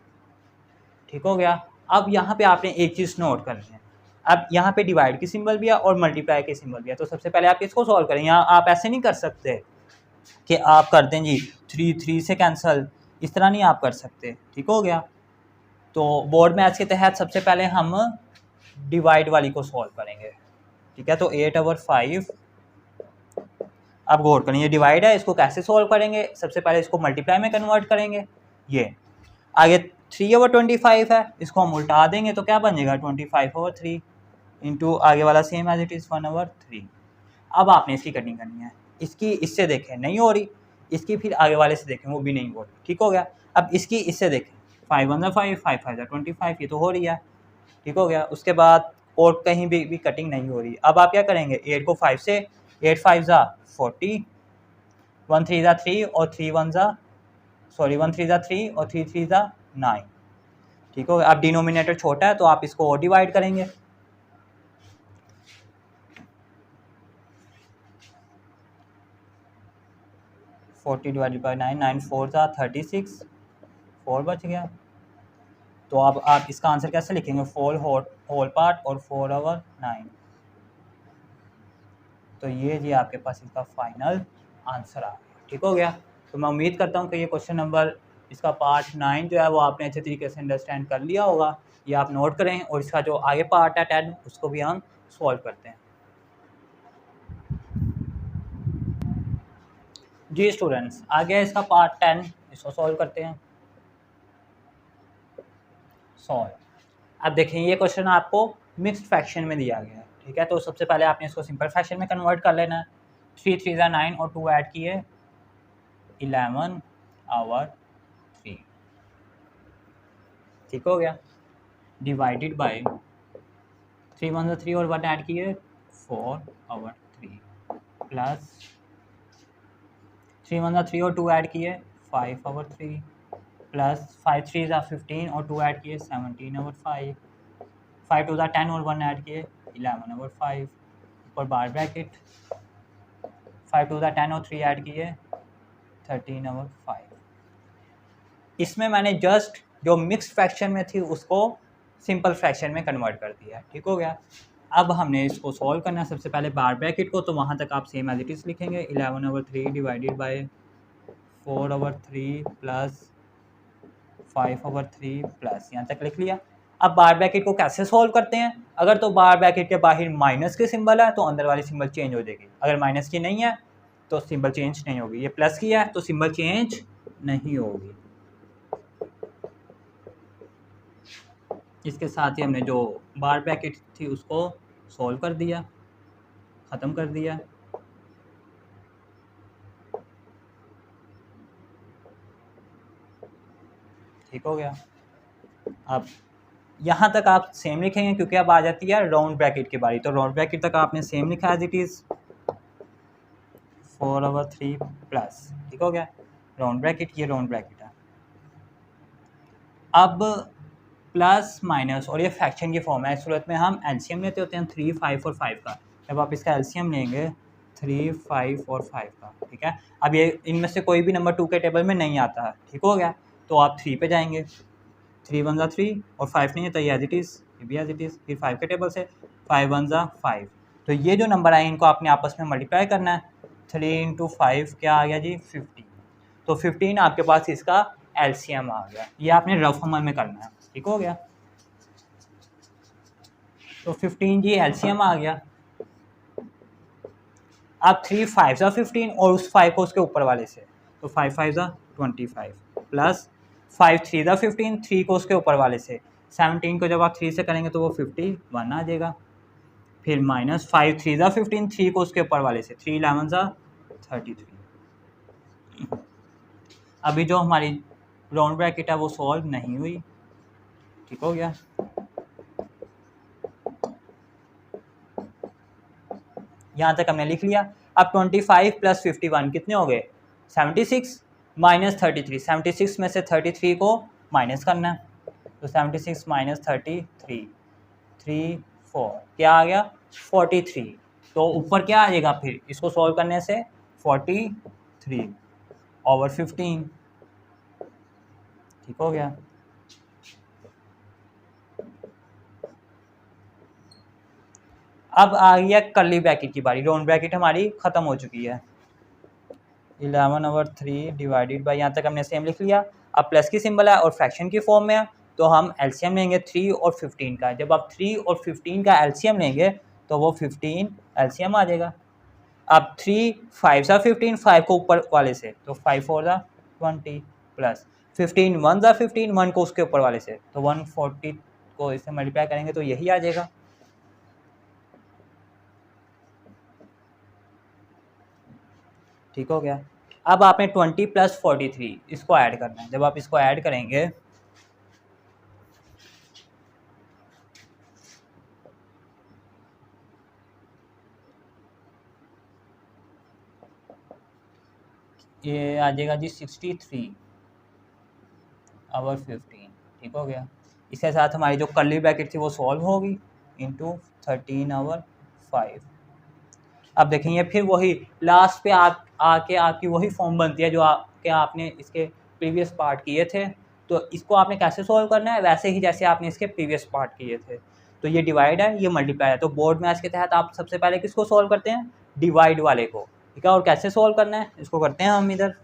S1: ठीक हो गया। अब यहाँ पे आपने एक चीज़ नोट करनी है, अब यहाँ पे डिवाइड की सिंबल भी है और मल्टीप्लाई की सिंबल भी है, तो सबसे पहले आप इसको सॉल्व करें। यहाँ आप ऐसे नहीं कर सकते कि आप कर दें जी 3 3 से कैंसिल, इस तरह नहीं आप कर सकते, ठीक हो गया। तो बोर्ड मैथ्स के तहत सबसे पहले हम डिवाइड वाली को सॉल्व करेंगे, ठीक है। तो 8/5, अब गौर करें ये डिवाइड है, इसको कैसे सॉल्व करेंगे, सबसे पहले इसको मल्टीप्लाई में कन्वर्ट करेंगे। ये आगे 3/25 है, इसको हम उल्टा देंगे तो क्या बन जाएगा 25/3 इंटू आगे वाला सेम एज इट इज़ 1/3। अब आपने इसकी कटिंग करनी है, इसकी इससे देखें नहीं हो रही, इसकी फिर आगे वाले से देखें वो भी नहीं हो रही, ठीक हो गया। अब इसकी इससे देखें, 5 1 ज़ा 5, 5 5 ज़ा 25, ये तो हो रही है, ठीक हो गया। उसके बाद और कहीं भी कटिंग नहीं हो रही। अब आप क्या करेंगे, 8 को 5 से, 8 5 ज़ा 40, 1 3 ज़ा 3 और 3 1 ज़ा, सॉरी 1 3 ज़ा 3 और 3 3 ज़ा 9, ठीक हो गया। अब डिनोमिनेटर छोटा है तो आप इसको और डिवाइड करेंगे, 40 डिवाइडेड बाई 9, 9 4 ज़ा 36, 4 बच गया। तो अब आप इसका आंसर कैसे लिखेंगे, 4 होल पार्ट और 4/9, तो ये जी आपके पास इसका फाइनल आंसर आ गया, ठीक हो गया। तो मैं उम्मीद करता हूँ कि ये क्वेश्चन नंबर इसका पार्ट 9 जो है वो आपने अच्छे तरीके से अंडरस्टैंड कर लिया होगा, ये आप नोट करें, और इसका जो आगे पार्ट है 10 उसको भी हम सॉल्व करते हैं। जी स्टूडेंट्स, आगे इसका पार्ट 10, इसको सॉल्व करते हैं। सॉल्व, अब देखें ये क्वेश्चन आपको मिक्स्ड फ्रैक्शन में दिया गया है, ठीक है। तो सबसे पहले आपने इसको सिंपल फ्रैक्शन में कन्वर्ट कर लेना है। 3 3 ज़ा 9 और 2 ऐड किए 11/3, ठीक हो गया। डिवाइडेड बाय 3 1 ज़ा 3 और 1 ऐड किए 4/3, प्लस 3 1 ज़ा 3 और 2 ऐड किए 5/3, प्लस 5 3 ज़ा 15 और 2 ऐड किए 17/5, 5 2 ज़ा 10 और 1 ऐड किए 11/5, ऊपर बार ब्रैकेट, 5 2 ज़ा 10 और 3 ऐड किए 13/5। इसमें मैंने जस्ट जो मिक्स्ड फ्रैक्शन में थी उसको सिंपल फ्रैक्शन में कन्वर्ट कर दिया, ठीक हो गया। अब हमने इसको सॉल्व करना है, सबसे पहले बार ब्रैकेट को, तो वहाँ तक आप सेम एज इट इज़ लिखेंगे, 11/3 डिवाइडेड बाय 4/3 प्लस 5/3 प्लस, यहाँ तक लिख लिया। अब बार ब्रैकेट को कैसे सॉल्व करते हैं, अगर तो बार ब्रैकेट के बाहर माइनस के सिंबल है तो अंदर वाली सिंबल चेंज हो जाएगी, अगर माइनस की नहीं है तो सिंबल चेंज नहीं होगी, ये प्लस की है तो सिंबल चेंज नहीं होगी। इसके साथ ही हमने जो बार ब्रैकेट थी उसको सॉल्व कर दिया, ख़त्म कर दिया। ठीक हो गया। अब यहाँ तक आप सेम लिखेंगे क्योंकि अब आ जाती है राउंड ब्रैकेट की बारी, तो राउंड ब्रैकेट तक आपने सेम लिखा एज इट इज़ 4/3 प्लस, ठीक हो गया। राउंड ब्रैकेट, ये राउंड ब्रैकेट है। अब प्लस माइनस और ये फ्रैक्शन की फॉर्म है, इस सूरत में हम एलसीएम लेते होते हैं 3, 5 और 5 का। जब आप इसका एलसीएम लेंगे 3, 5 और 5 का, ठीक है। अब ये इनमें से कोई भी नंबर 2 के टेबल में नहीं आता है, ठीक हो गया। तो आप 3 पे जाएंगे, 3 1 3 और 5 नहीं है तो ये एज इट इज़, ये भी एज इट इज़। फिर 5 के टेबल से 5 1 5। तो ये जो नंबर आए इनको आपने आपस में मल्टीप्लाई करना है। 3 × 5 क्या आ गया जी 15। तो 15 आपके पास इसका एलसीएम आ गया। ये आपने रफ अमल में करना है, ठीक हो गया। तो 15 जी एलसीएम आ गया। अब 3 5 ज़ा 15 और उस 5 को उसके ऊपर वाले से, तो 5 5 ज़ा 25 प्लस 5 3 ज़ा 15, 3 को उसके ऊपर वाले से, 17 को जब आप 3 से करेंगे तो वो 51 आ जाएगा। फिर माइनस 5 3 ज़ा 15, 3 को उसके ऊपर वाले से, 3 11 ज़ा 33। अभी जो हमारी राउंड ब्रैकेट है वो सॉल्व नहीं हुई, ठीक हो गया। यहाँ तक हमने लिख लिया। अब 25 प्लस 51 कितने हो गए 76 माइनस 33, 76 में से 33 को माइनस करना है, तो 76 माइनस 33 3 4 क्या आ गया 43। तो ऊपर क्या आ जाएगा फिर इसको सॉल्व करने से 43/15, ठीक हो गया। अब आ गया कर्ली ब्रैकेट की बारी, राउंड ब्रैकेट हमारी ख़त्म हो चुकी है। 11/3 डिवाइडेड बाई, यहाँ तक हमने सेम लिख लिया। अब प्लस की सिंबल है और फ्रैक्शन की फॉर्म में है, तो हम एलसीएम लेंगे 3 और 15 का। जब आप 3 और 15 का एलसीएम लेंगे तो वो 15 एलसीएम आ जाएगा। अब 3 5 ज़ा 15, 5 को ऊपर वाले से, तो 5 4 ज़ा 20 प्लस 15 1 ज़ा 15, 1 को उसके ऊपर वाले से, तो 140 को इससे मल्टीप्लाई करेंगे तो यही आ जाएगा। ठीक हो गया। अब आपने 20 प्लस 43 इसको ऐड करना है। जब आप इसको ऐड करेंगे ये आ जाएगा जी 63/15, ठीक हो गया। इसके साथ हमारी जो कर्ली ब्रैकेट थी वो सॉल्व होगी इंटू 13/5। अब देखेंगे फिर वही लास्ट पे आके आपकी वही फॉर्म बनती है जो आपने इसके प्रीवियस पार्ट किए थे। तो इसको आपने कैसे सॉल्व करना है, वैसे ही जैसे आपने इसके प्रीवियस पार्ट किए थे। तो ये डिवाइड है, ये मल्टीप्लाई है। तो बोर्ड मैच के तहत आप सबसे पहले किसको सॉल्व करते हैं, डिवाइड वाले को, ठीक है। और कैसे सॉल्व करना है इसको करते हैं हम इधर।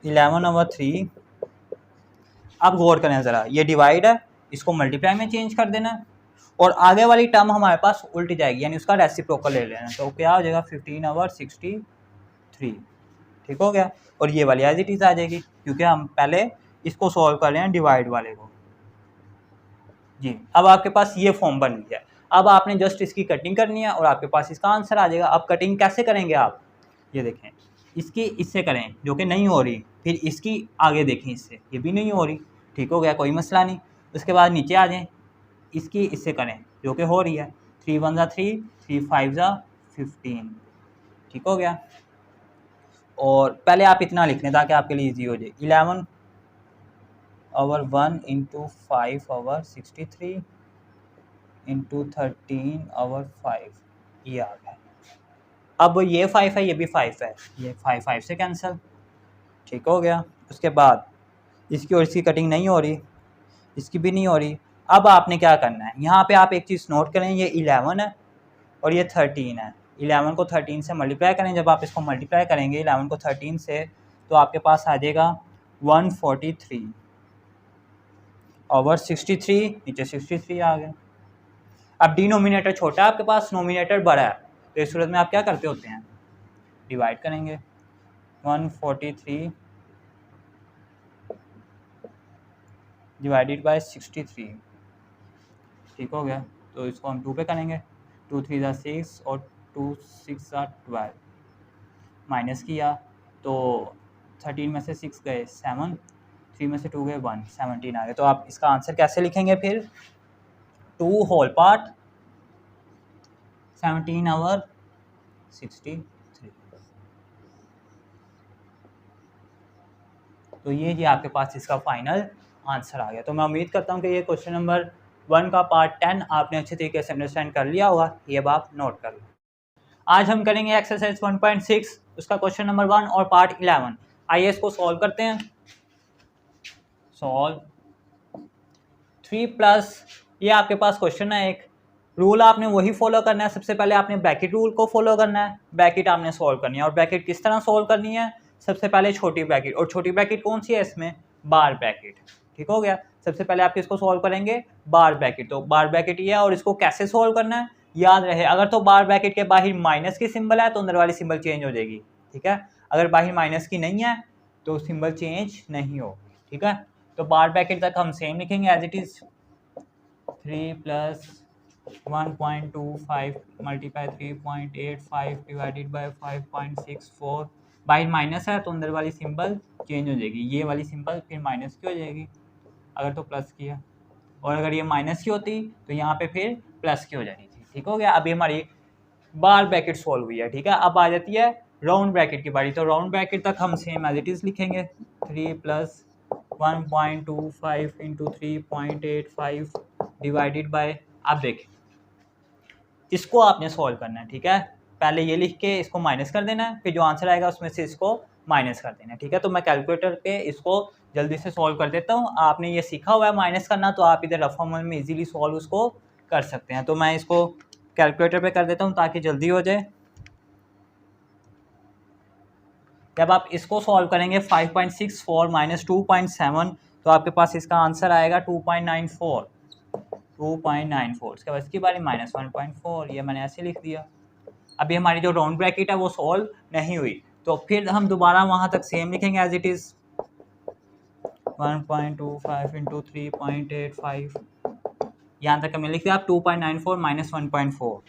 S1: 11/3, अब गौर करें ज़रा, ये डिवाइड है, इसको मल्टीप्लाई में चेंज कर देना है और आगे वाली टर्म हमारे पास उल्ट जाएगी, यानी उसका रेसिप्रोकल ले लेना। तो क्या हो जाएगा 15/63, ठीक हो गया। और ये वाली एज इट इज़ आ जाएगी क्योंकि हम पहले इसको सॉल्व कर रहे हैं डिवाइड वाले को जी। अब आपके पास ये फॉर्म बन गया। अब आपने जस्ट इसकी कटिंग करनी है और आपके पास इसका आंसर आ जाएगा। अब कटिंग कैसे करेंगे आप, ये देखें, इसकी इससे करें जो कि नहीं हो रही, फिर इसकी आगे देखें इससे, ये भी नहीं हो रही, ठीक हो गया, कोई मसला नहीं। उसके बाद नीचे आ जाएं, इसकी इससे करें जो कि हो रही है, 3 1 ज़ा 3, 3 5 ज़ा 15, ठीक हो गया। और पहले आप इतना लिख लें ताकि आपके लिए ईजी हो जाए। 11/1 × 5/63 × 13/5, ये आ गया। अब ये 5 है, ये भी 5 है, ये 5 5 से कैंसिल, ठीक हो गया। उसके बाद इसकी और इसकी कटिंग नहीं हो रही, इसकी भी नहीं हो रही। अब आपने क्या करना है, यहाँ पे आप एक चीज़ नोट करें, ये 11 है और ये 13 है। 11 को 13 से मल्टीप्लाई करें। जब आप इसको मल्टीप्लाई करेंगे 11 को 13 से, तो आपके पास आ जाएगा 143/63, नीचे 63 आ गया। अब डिनोमिनेटर छोटा है आपके पास, नोमिनेटर बड़ा है, तो इस सूरत में आप क्या करते होते हैं, डिवाइड करेंगे। 143 डिवाइडेड बाय 63, ठीक हो गया। तो इसको हम 2 पे करेंगे, 2 3 ज़ा 6 और 2 6 ज़ा 12, माइनस किया तो 13 में से 6 गए 7, 3 में से 2 गए 1, 17 आ गए। तो आप इसका आंसर कैसे लिखेंगे फिर? 2 होल पार्ट 17 ओवर 63। तो ये जी आपके पास इसका फाइनल आंसर आ गया। तो मैं उम्मीद करता हूँ कि ये क्वेश्चन नंबर 1 का पार्ट 10 आपने अच्छे तरीके से अंडरस्टैंड कर लिया होगा। ये बात नोट कर लो। आज हम करेंगे एक्सरसाइज 1.6 उसका क्वेश्चन नंबर 1 और पार्ट 11। आइए इसको सॉल्व करते हैं। सॉल्व 3+, ये आपके पास क्वेश्चन है एक। रूल आपने वही फॉलो करना है। सबसे पहले आपने ब्रैकेट रूल को फॉलो करना है, ब्रैकेट आपने सॉल्व करनी है। और ब्रैकेट किस तरह सॉल्व करनी है? सबसे पहले छोटी ब्रैकेट, और छोटी ब्रैकेट कौन सी है इसमें? बार ब्रैकेट। ठीक हो गया। सबसे पहले आप किसको सॉल्व करेंगे? बार ब्रैकेट। तो बार ब्रैकेट ये है, और इसको कैसे सॉल्व करना है याद रहे। अगर तो बार ब्रैकेट के बाहर माइनस की सिंबल है तो अंदर वाली सिंबल चेंज हो जाएगी। ठीक है, अगर बाहर माइनस की नहीं है तो सिंबल चेंज नहीं होगी। ठीक है, तो बार ब्रैकेट तक हम सेम लिखेंगे as it is. 3 + 1.25 multiply 3.85 divided by 5.64। बाहर माइनस है तो अंदर वाली सिंबल चेंज हो जाएगी। ये वाली सिंबल फिर माइनस की हो जाएगी अगर तो प्लस की है, और अगर ये माइनस की होती तो यहाँ पे फिर प्लस की हो जानी थी। ठीक हो गया। अभी हमारी बार ब्रैकेट सॉल्व हुई है। ठीक है, अब आ जाती है राउंड ब्रैकेट की बारी। तो राउंड ब्रैकेट तक हम सेम एज इट इज लिखेंगे। 3 + 1.25 इंटू 3.85 डिवाइडेड बाय, आप देखें इसको आपने सॉल्व करना है। ठीक है, पहले ये लिख के इसको माइनस कर देना है, फिर जो आंसर आएगा उसमें से इसको माइनस कर देना है। ठीक है, तो मैं कैलकुलेटर पे इसको जल्दी से सॉल्व कर देता हूँ। आपने ये सीखा हुआ है माइनस करना, तो आप इधर रफ फॉर्मूले में इजीली सॉल्व उसको कर सकते हैं। तो मैं इसको कैलकुलेटर पे कर देता हूँ ताकि जल्दी हो जाए। जब आप इसको सॉल्व करेंगे 5.64 माइनस 2.7, तो आपके पास इसका आंसर आएगा 2.94। 2.94। उसके बाद इसकी बारी -1.4, ये मैंने ऐसे लिख दिया। अभी हमारी जो राउंड ब्रैकेट है वो सॉल्व नहीं हुई, तो फिर हम दोबारा वहाँ तक सेम लिखेंगे एज इट इज़। 1.25 इंटू 3.85, यहाँ तक हमें लिख दिया। आप 2.94 माइनस 1.4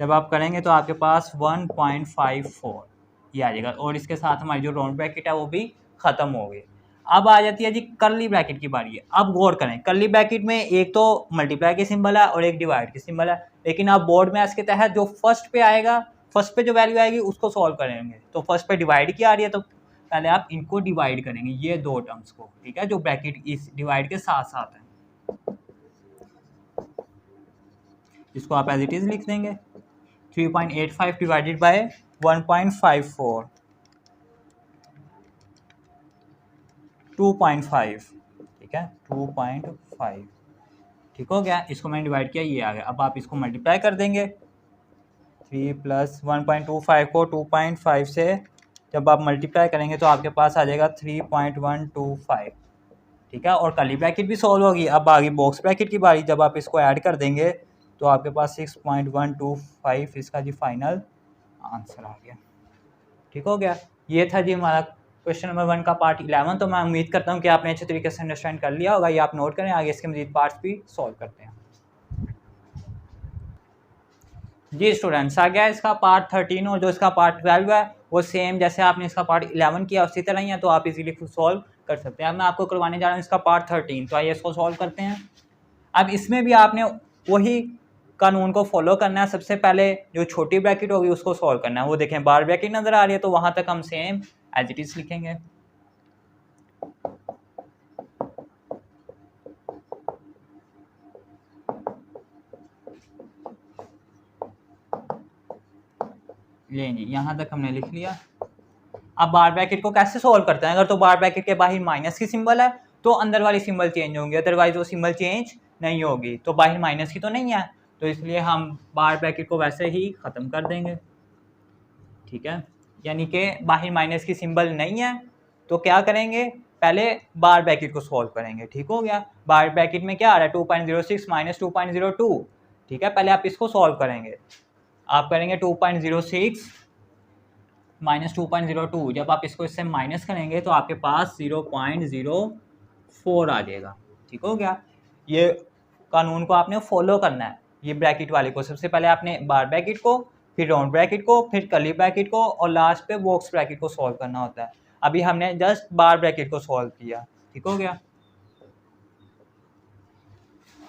S1: जब आप करेंगे तो आपके पास 1.54 ये आ जाएगा, और इसके साथ हमारी जो राउंड ब्रैकेट है वो भी ख़त्म हो गई। अब आ जाती है जी कर्ली ब्रैकेट की बारी है। अब गौर करें, कर्ली ब्रैकेट में एक तो मल्टीप्लाई की सिंबल है और एक डिवाइड की सिंबल है, लेकिन आप बोर्ड मैथ्स के तहत जो फर्स्ट पे आएगा, फर्स्ट पे जो वैल्यू आएगी उसको सॉल्व करेंगे। तो फर्स्ट पे डिवाइड की आ रही है, तो पहले आप इनको डिवाइड करेंगे, ये दो टर्म्स को। ठीक है, जो ब्रैकेट इस डिवाइड के साथ साथ है, इसको आप एज इट इज़ लिख देंगे। 3.85 डिवाइडेड बाय 1.54, 2.5। ठीक है, 2.5। ठीक हो गया, इसको मैंने डिवाइड किया, ये आ गया। अब आप इसको मल्टीप्लाई कर देंगे। 3 + 1.25 को 2.5 से जब आप मल्टीप्लाई करेंगे तो आपके पास आ जाएगा 3.125। ठीक है, और कर्ली ब्रैकेट भी सॉल्व होगी। अब आगे बॉक्स ब्रैकेट की बारी। जब आप इसको ऐड कर देंगे तो आपके पास 6.125 इसका जी फाइनल आंसर आ गया। ठीक हो गया, ये था जी हमारा क्वेश्चन नंबर 1 का पार्ट 11। तो मैं उम्मीद करता हूँ कि आपने अच्छे तरीके से अंडरस्टैंड कर लिया होगा। ये आप नोट करें, आगे इसके मजीद पार्ट्स भी सॉल्व करते हैं। जी स्टूडेंट्स, आ गया इसका पार्ट 13, और जो इसका पार्ट 12 है वो सेम जैसे आपने इसका पार्ट 11 किया उसी तरह ही है, तो आप इजीली सॉल्व कर सकते हैं। अब मैं आपको करवाने जा रहा हूँ इसका पार्ट 13, तो आइए इसको सॉल्व करते हैं। अब इसमें भी आपने वही कानून को फॉलो करना है। सबसे पहले जो छोटी ब्रैकेट होगी उसको सॉल्व करना है। वो देखें बार ब्रैकेट नज़र आ रही है, तो वहाँ तक हम सेम एज इट इज़ लिखेंगे। ले जी, यहाँ तक हमने लिख लिया। अब बार ब्रैकेट को कैसे सॉल्व करते हैं? अगर तो बार ब्रैकेट के बाहर माइनस की सिंबल है तो अंदर वाली सिंबल चेंज होंगी, अदरवाइज वो सिंबल चेंज नहीं होगी। तो बाहर माइनस की तो नहीं है, तो इसलिए हम बार ब्रैकेट को वैसे ही ख़त्म कर देंगे। ठीक है, यानी कि बाहर माइनस की सिंबल नहीं है तो क्या करेंगे, पहले बार ब्रैकेट को सॉल्व करेंगे। ठीक हो गया, बार ब्रैकेट में क्या आ रहा है 2.06 माइनस 2.02। ठीक है, पहले आप इसको सॉल्व करेंगे। आप करेंगे 2.06 माइनस 2.02। जब आप इसको इससे माइनस करेंगे तो आपके पास 0.04 आ जाएगा। ठीक हो गया, ये कानून को आपने फॉलो करना है। ये ब्रैकेट वाले को सबसे पहले आपने बार ब्रैकेट को फिर राउंड ब्रैकेट को, फिर कर्ली ब्रैकेट को और लास्ट पे बॉक्स ब्रैकेट को सॉल्व करना होता है। अभी हमने जस्ट बार ब्रैकेट को सॉल्व किया, ठीक हो गया।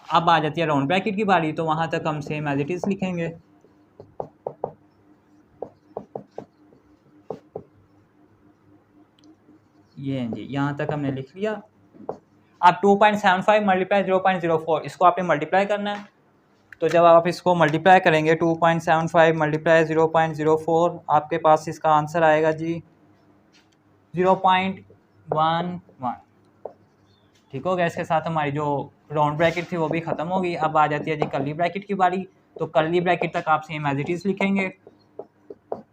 S1: अब आ जाती है राउंड ब्रैकेट की बारी, तो वहां तक हम सेम एज इट इज लिखेंगे। ये जी यहाँ तक हमने लिख लिया। अब 2.75 मल्टीप्लाई 0.04 इसको आपने मल्टीप्लाई करना है। तो जब आप इसको मल्टीप्लाई करेंगे 2.75 मल्टीप्लाई 0.04 आपके पास इसका आंसर आएगा जी 0.11। ठीक हो गया। इसके साथ हमारी जो राउंड ब्रैकेट थी वो भी ख़त्म होगी। अब आ जाती है जी कर्ली ब्रैकेट की बारी। तो कर्ली ब्रैकेट तक आप सेम एज इट इज़ लिखेंगे।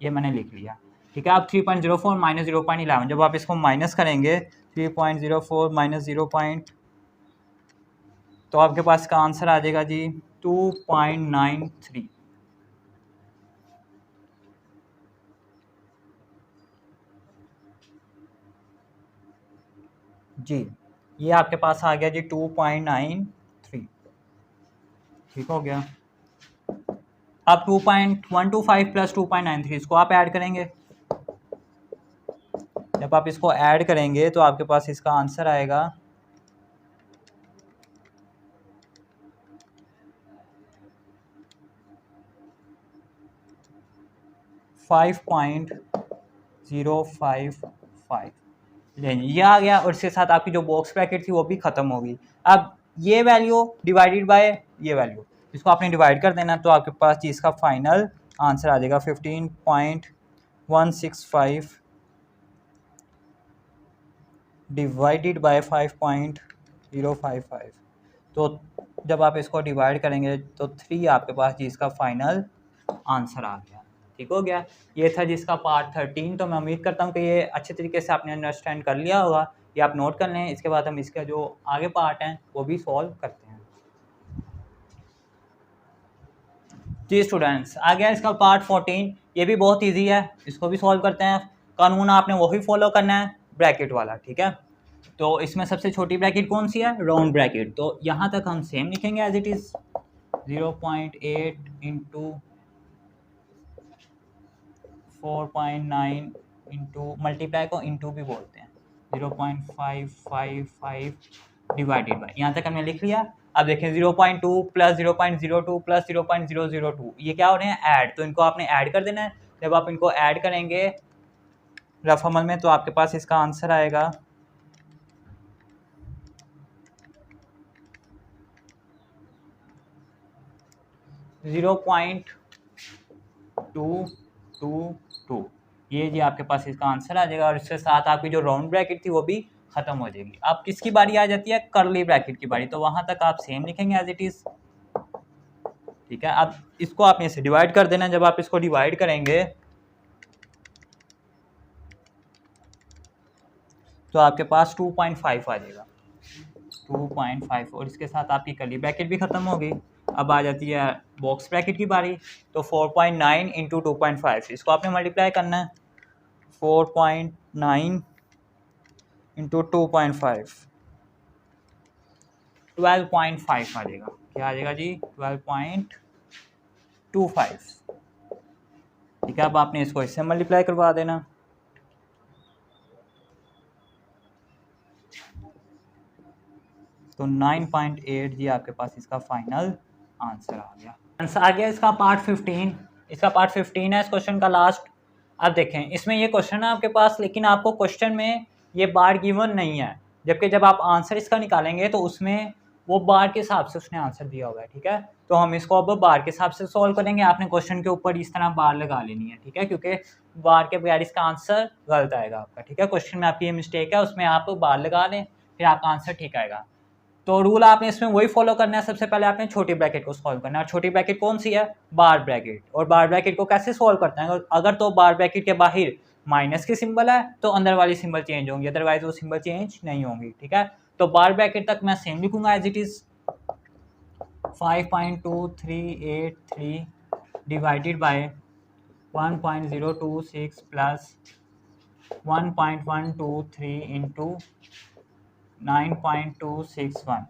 S1: ये मैंने लिख लिया, ठीक है। अब 3.04 माइनस 0.11 जब आप इसको माइनस करेंगे 3.04 माइनस 0. तो आपके पास का आंसर आ जाएगा जी 2.93। जी ये आपके पास आ गया जी 2.93। ठीक हो गया। अब 2.125 प्लस 2.93 इसको आप ऐड करेंगे। जब आप इसको ऐड करेंगे तो आपके पास इसका आंसर आएगा 5.055। ये आ गया और इसके साथ आपकी जो बॉक्स ब्रैकेट थी वो भी ख़त्म होगी। अब ये वैल्यू डिवाइडेड बाय ये वैल्यू, इसको आपने डिवाइड कर देना तो आपके पास चीज़ का फाइनल आंसर आ जाएगा 15.165 डिवाइडेड बाय 5.055। तो जब आप इसको डिवाइड करेंगे तो 3 आपके पास चीज़ का फाइनल आंसर आ गया। ठीक हो गया। ये था जिसका पार्ट 13। तो मैं उम्मीद करता हूँ कि ये अच्छे तरीके से आपने अंडरस्टैंड कर लिया होगा। ये आप नोट कर लें। इसके बाद हम इसका जो आगे पार्ट हैं वो भी सॉल्व करते हैं। जी स्टूडेंट्स, आ गया इसका पार्ट 14। ये भी बहुत ईजी है, इसको भी सॉल्व करते हैं। कानून आपने वही फॉलो करना है, ब्रैकेट वाला, ठीक है। तो इसमें सबसे छोटी ब्रैकेट कौन सी है? Round bracket. तो यहाँ तक हम सेम लिखेंगे as it is 0.8 into 4.9 into multiply को इंटू भी बोलते हैं 0.555 डिवाइडेड बाई, यहाँ तक हमने लिख लिया। अब देखें 0.2 प्लस 0.02 प्लस 0.002 ये क्या हो रहे हैं? ऐड। तो इनको आपने ऐड कर देना है। जब आप इनको ऐड करेंगे रफ अमल में तो आपके पास इसका आंसर आएगा 0.222। ये जी आपके पास इसका आंसर आ जाएगा और इसके साथ आपकी जो राउंड ब्रैकेट थी वो भी खत्म हो जाएगी। अब किसकी बारी आ जाती है? कर्ली ब्रैकेट की बारी। तो वहां तक आप सेम लिखेंगे एज इट इज, ठीक है। अब इसको आपने इसे डिवाइड कर देना। जब आप इसको डिवाइड करेंगे तो आपके पास 2.5 आ जाएगा 2.5 और इसके साथ आपकी कर्ली ब्रैकेट भी खत्म हो गई। अब आ जाती है बॉक्स ब्रैकेट की बारी। तो 4.9 इंटू 2.5 इसको आपने मल्टीप्लाई करना है। 4.9 इंटू 2.5 12.5 आ जाएगा। क्या आ जाएगा जी? 12.25। ठीक है। अब आपने इसको इससे मल्टीप्लाई करवा देना। तो 9.8 जी आपके पास इसका फाइनल आंसर आ गया। आंसर आ गया इसका पार्ट 15। इसका पार्ट 15 है इस क्वेश्चन का लास्ट। अब देखें इसमें ये क्वेश्चन है आपके पास, लेकिन आपको क्वेश्चन में ये बार गिवन नहीं है, जबकि जब आप आंसर इसका निकालेंगे तो उसमें वो बार के हिसाब से उसने आंसर दिया हुआ है, ठीक है। तो हम इसको अब बार के हिसाब से सॉल्व करेंगे। आपने क्वेश्चन के ऊपर इस तरह बार लगा लेनी है, ठीक है, क्योंकि बार के बगैर इसका आंसर गलत आएगा आपका, ठीक है। क्वेश्चन में आपकी ये मिस्टेक है, उसमें आप बार लगा लें फिर आपका आंसर ठीक आएगा। तो रूल आपने इसमें वही फॉलो करना है। सबसे पहले आपने छोटी ब्रैकेट को सॉल्व करना है। छोटी ब्रैकेट कौन सी है? बार ब्रैकेट। और बार ब्रैकेट को कैसे सॉल्व करते हैं? अगर तो बार ब्रैकेट के बाहर माइनस की सिंबल है तो अंदर वाली सिंबल चेंज होंगी, अदरवाइज वो सिंबल चेंज नहीं होंगी, ठीक है। तो बार ब्रैकेट तक मैं सेम लिखूंगा as it is 5.2383 divided by 1.026 plus 1.123 into 9.261।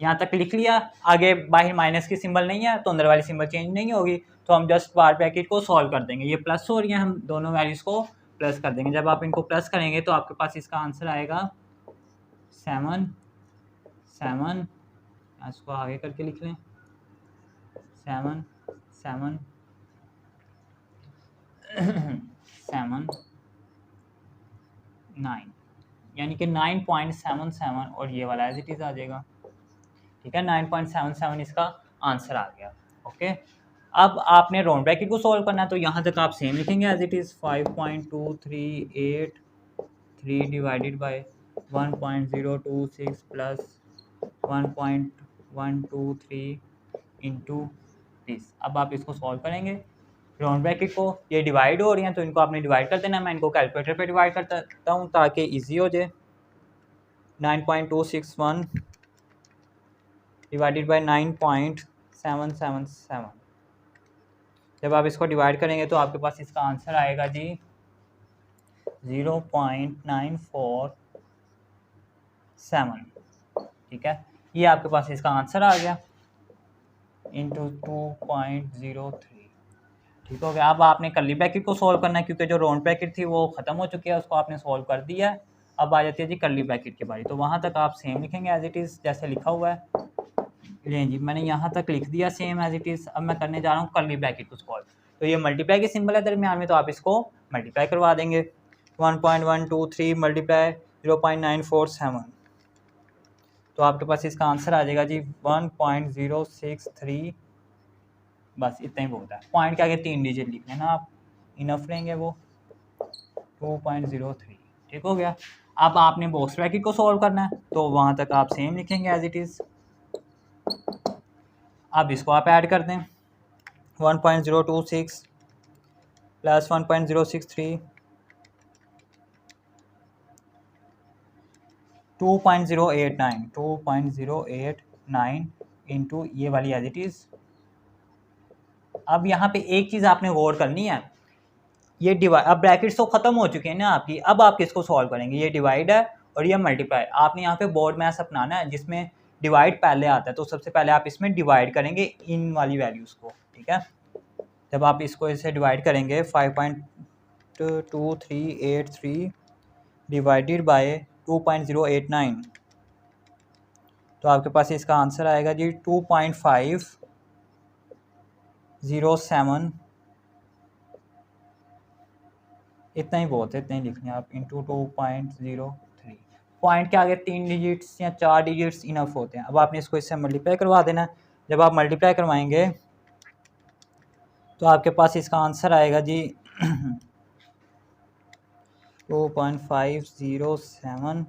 S1: यहाँ तक लिख लिया। आगे बाहर माइनस की सिंबल नहीं है तो अंदर वाली सिंबल चेंज नहीं होगी। तो हम जस्ट बार ब्रैकेट को सॉल्व कर देंगे। ये प्लस हो रही है, हम दोनों वैल्यूज़ को प्लस कर देंगे। जब आप इनको प्लस करेंगे तो आपके पास इसका आंसर आएगा 7 7, इसको आगे करके लिख लें 7 7 7 9, यानी कि 9.77 और ये वाला एज इट इज़ आ जाएगा। ठीक है, 9.77 इसका आंसर आ गया। ओके, अब आपने राउंड ब्रैकेट को सॉल्व करना है, तो यहाँ तक आप सेम लिखेंगे as it is 5.238 divided by 1.026 plus 1.123 into this. अब आप इसको सॉल्व करेंगे राउंड ब्रैकेट को, ये डिवाइड हो रही हैं तो इनको आपने डिवाइड कर देना। मैं इनको कैलकुलेटर पे डिवाइड करता हूँ ताकि इजी हो जाए। 9.261 डिवाइडेड बाय 9.777। जब आप इसको डिवाइड करेंगे तो आपके पास इसका आंसर आएगा जी 0.947। ठीक है, ये आपके पास इसका आंसर आ गया इंटू 2.03। ठीक हो गया। अब आपने कर्ली ब्रैकेट को सॉल्व करना है, क्योंकि जो राउंड ब्रैकेट थी वो ख़त्म हो चुकी है, उसको आपने सॉल्व कर दिया है। अब आ जाती है जी कर्ली ब्रैकेट की बारी, तो वहाँ तक आप सेम लिखेंगे एज इट इज़ जैसे लिखा हुआ है। लें जी, मैंने यहाँ तक लिख दिया सेम एज इट इज़। अब मैं करने जा रहा हूँ कर्ली ब्रैकेट को सॉल्व। तो ये मल्टीप्लाई के सिंबल है दरमियान में, तो आप इसको मल्टीप्लाई करवा देंगे। 1.123 मल्टीप्लाई 0.947, तो आपके पास इसका आंसर आ जाएगा जी 1.063। बस इतना ही बहुत है। पॉइंट के आगे 3 डिजिट लिख लेना आप, इनफ रहेंगे वो 2.03। ठीक हो गया। अब आपने बॉक्स ब्रैकेट को सॉल्व करना है, तो वहाँ तक आप सेम लिखेंगे एज इट इज़। अब इसको आप ऐड कर दें 1.026 प्लस 1.063 2.089 इंटू ये वाली एज इट इज़। अब यहाँ पे एक चीज़ आपने गौर करनी है, ये डिवाइड, अब ब्रैकेट्स तो ख़त्म हो चुके हैं ना आपकी। अब आप किसको सॉल्व करेंगे, ये डिवाइड है और ये मल्टीप्लाई। आपने यहाँ पे बोर्ड मैथ्स अपनाना है जिसमें डिवाइड पहले आता है, तो सबसे पहले आप इसमें डिवाइड करेंगे इन वाली वैल्यूज़ को। ठीक है, जब आप इसको इसे डिवाइड करेंगे 5.2383 डिवाइडेड बाय 2.089, तो आपके पास इसका आंसर आएगा जी 2.507। इतना ही बहुत है, इतना ही लिख लें आप इंटू 2.03। पॉइंट के आगे 3 डिजिट्स या 4 डिजिट्स इनफ होते हैं। अब आपने इसको इससे मल्टीप्लाई करवा देना है। जब आप मल्टीप्लाई करवाएंगे तो आपके पास इसका आंसर आएगा जी 2.507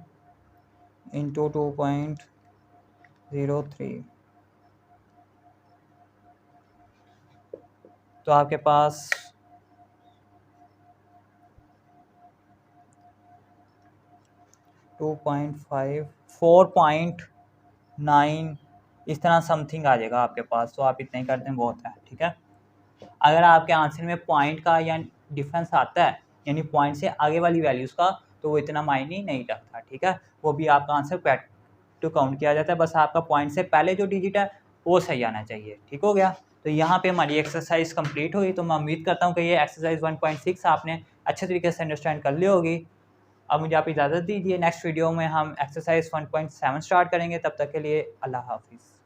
S1: इंटू 2.03, तो आपके पास 2.5 4.9 इस तरह समथिंग आ जाएगा आपके पास। तो आप इतना ही कर दें, बहुत है। ठीक है, अगर आपके आंसर में पॉइंट का या डिफरेंस आता है, यानी पॉइंट से आगे वाली वैल्यूज़ का, तो वो इतना मायने नहीं रखता। ठीक है, वो भी आपका आंसर बैक टू काउंट किया जाता है। बस आपका पॉइंट से पहले जो डिजिट है वो सही आना चाहिए। ठीक हो गया। तो यहाँ पे हमारी एक्सरसाइज कंप्लीट हुई। तो मैं उम्मीद करता हूँ कि ये एक्सरसाइज 1.6 आपने अच्छे तरीके से अंडरस्टैंड कर ली होगी। अब मुझे आप इजाज़त दीजिए, नेक्स्ट वीडियो में हम एक्सरसाइज 1.7 स्टार्ट करेंगे। तब तक के लिए अल्लाह हाफिज़।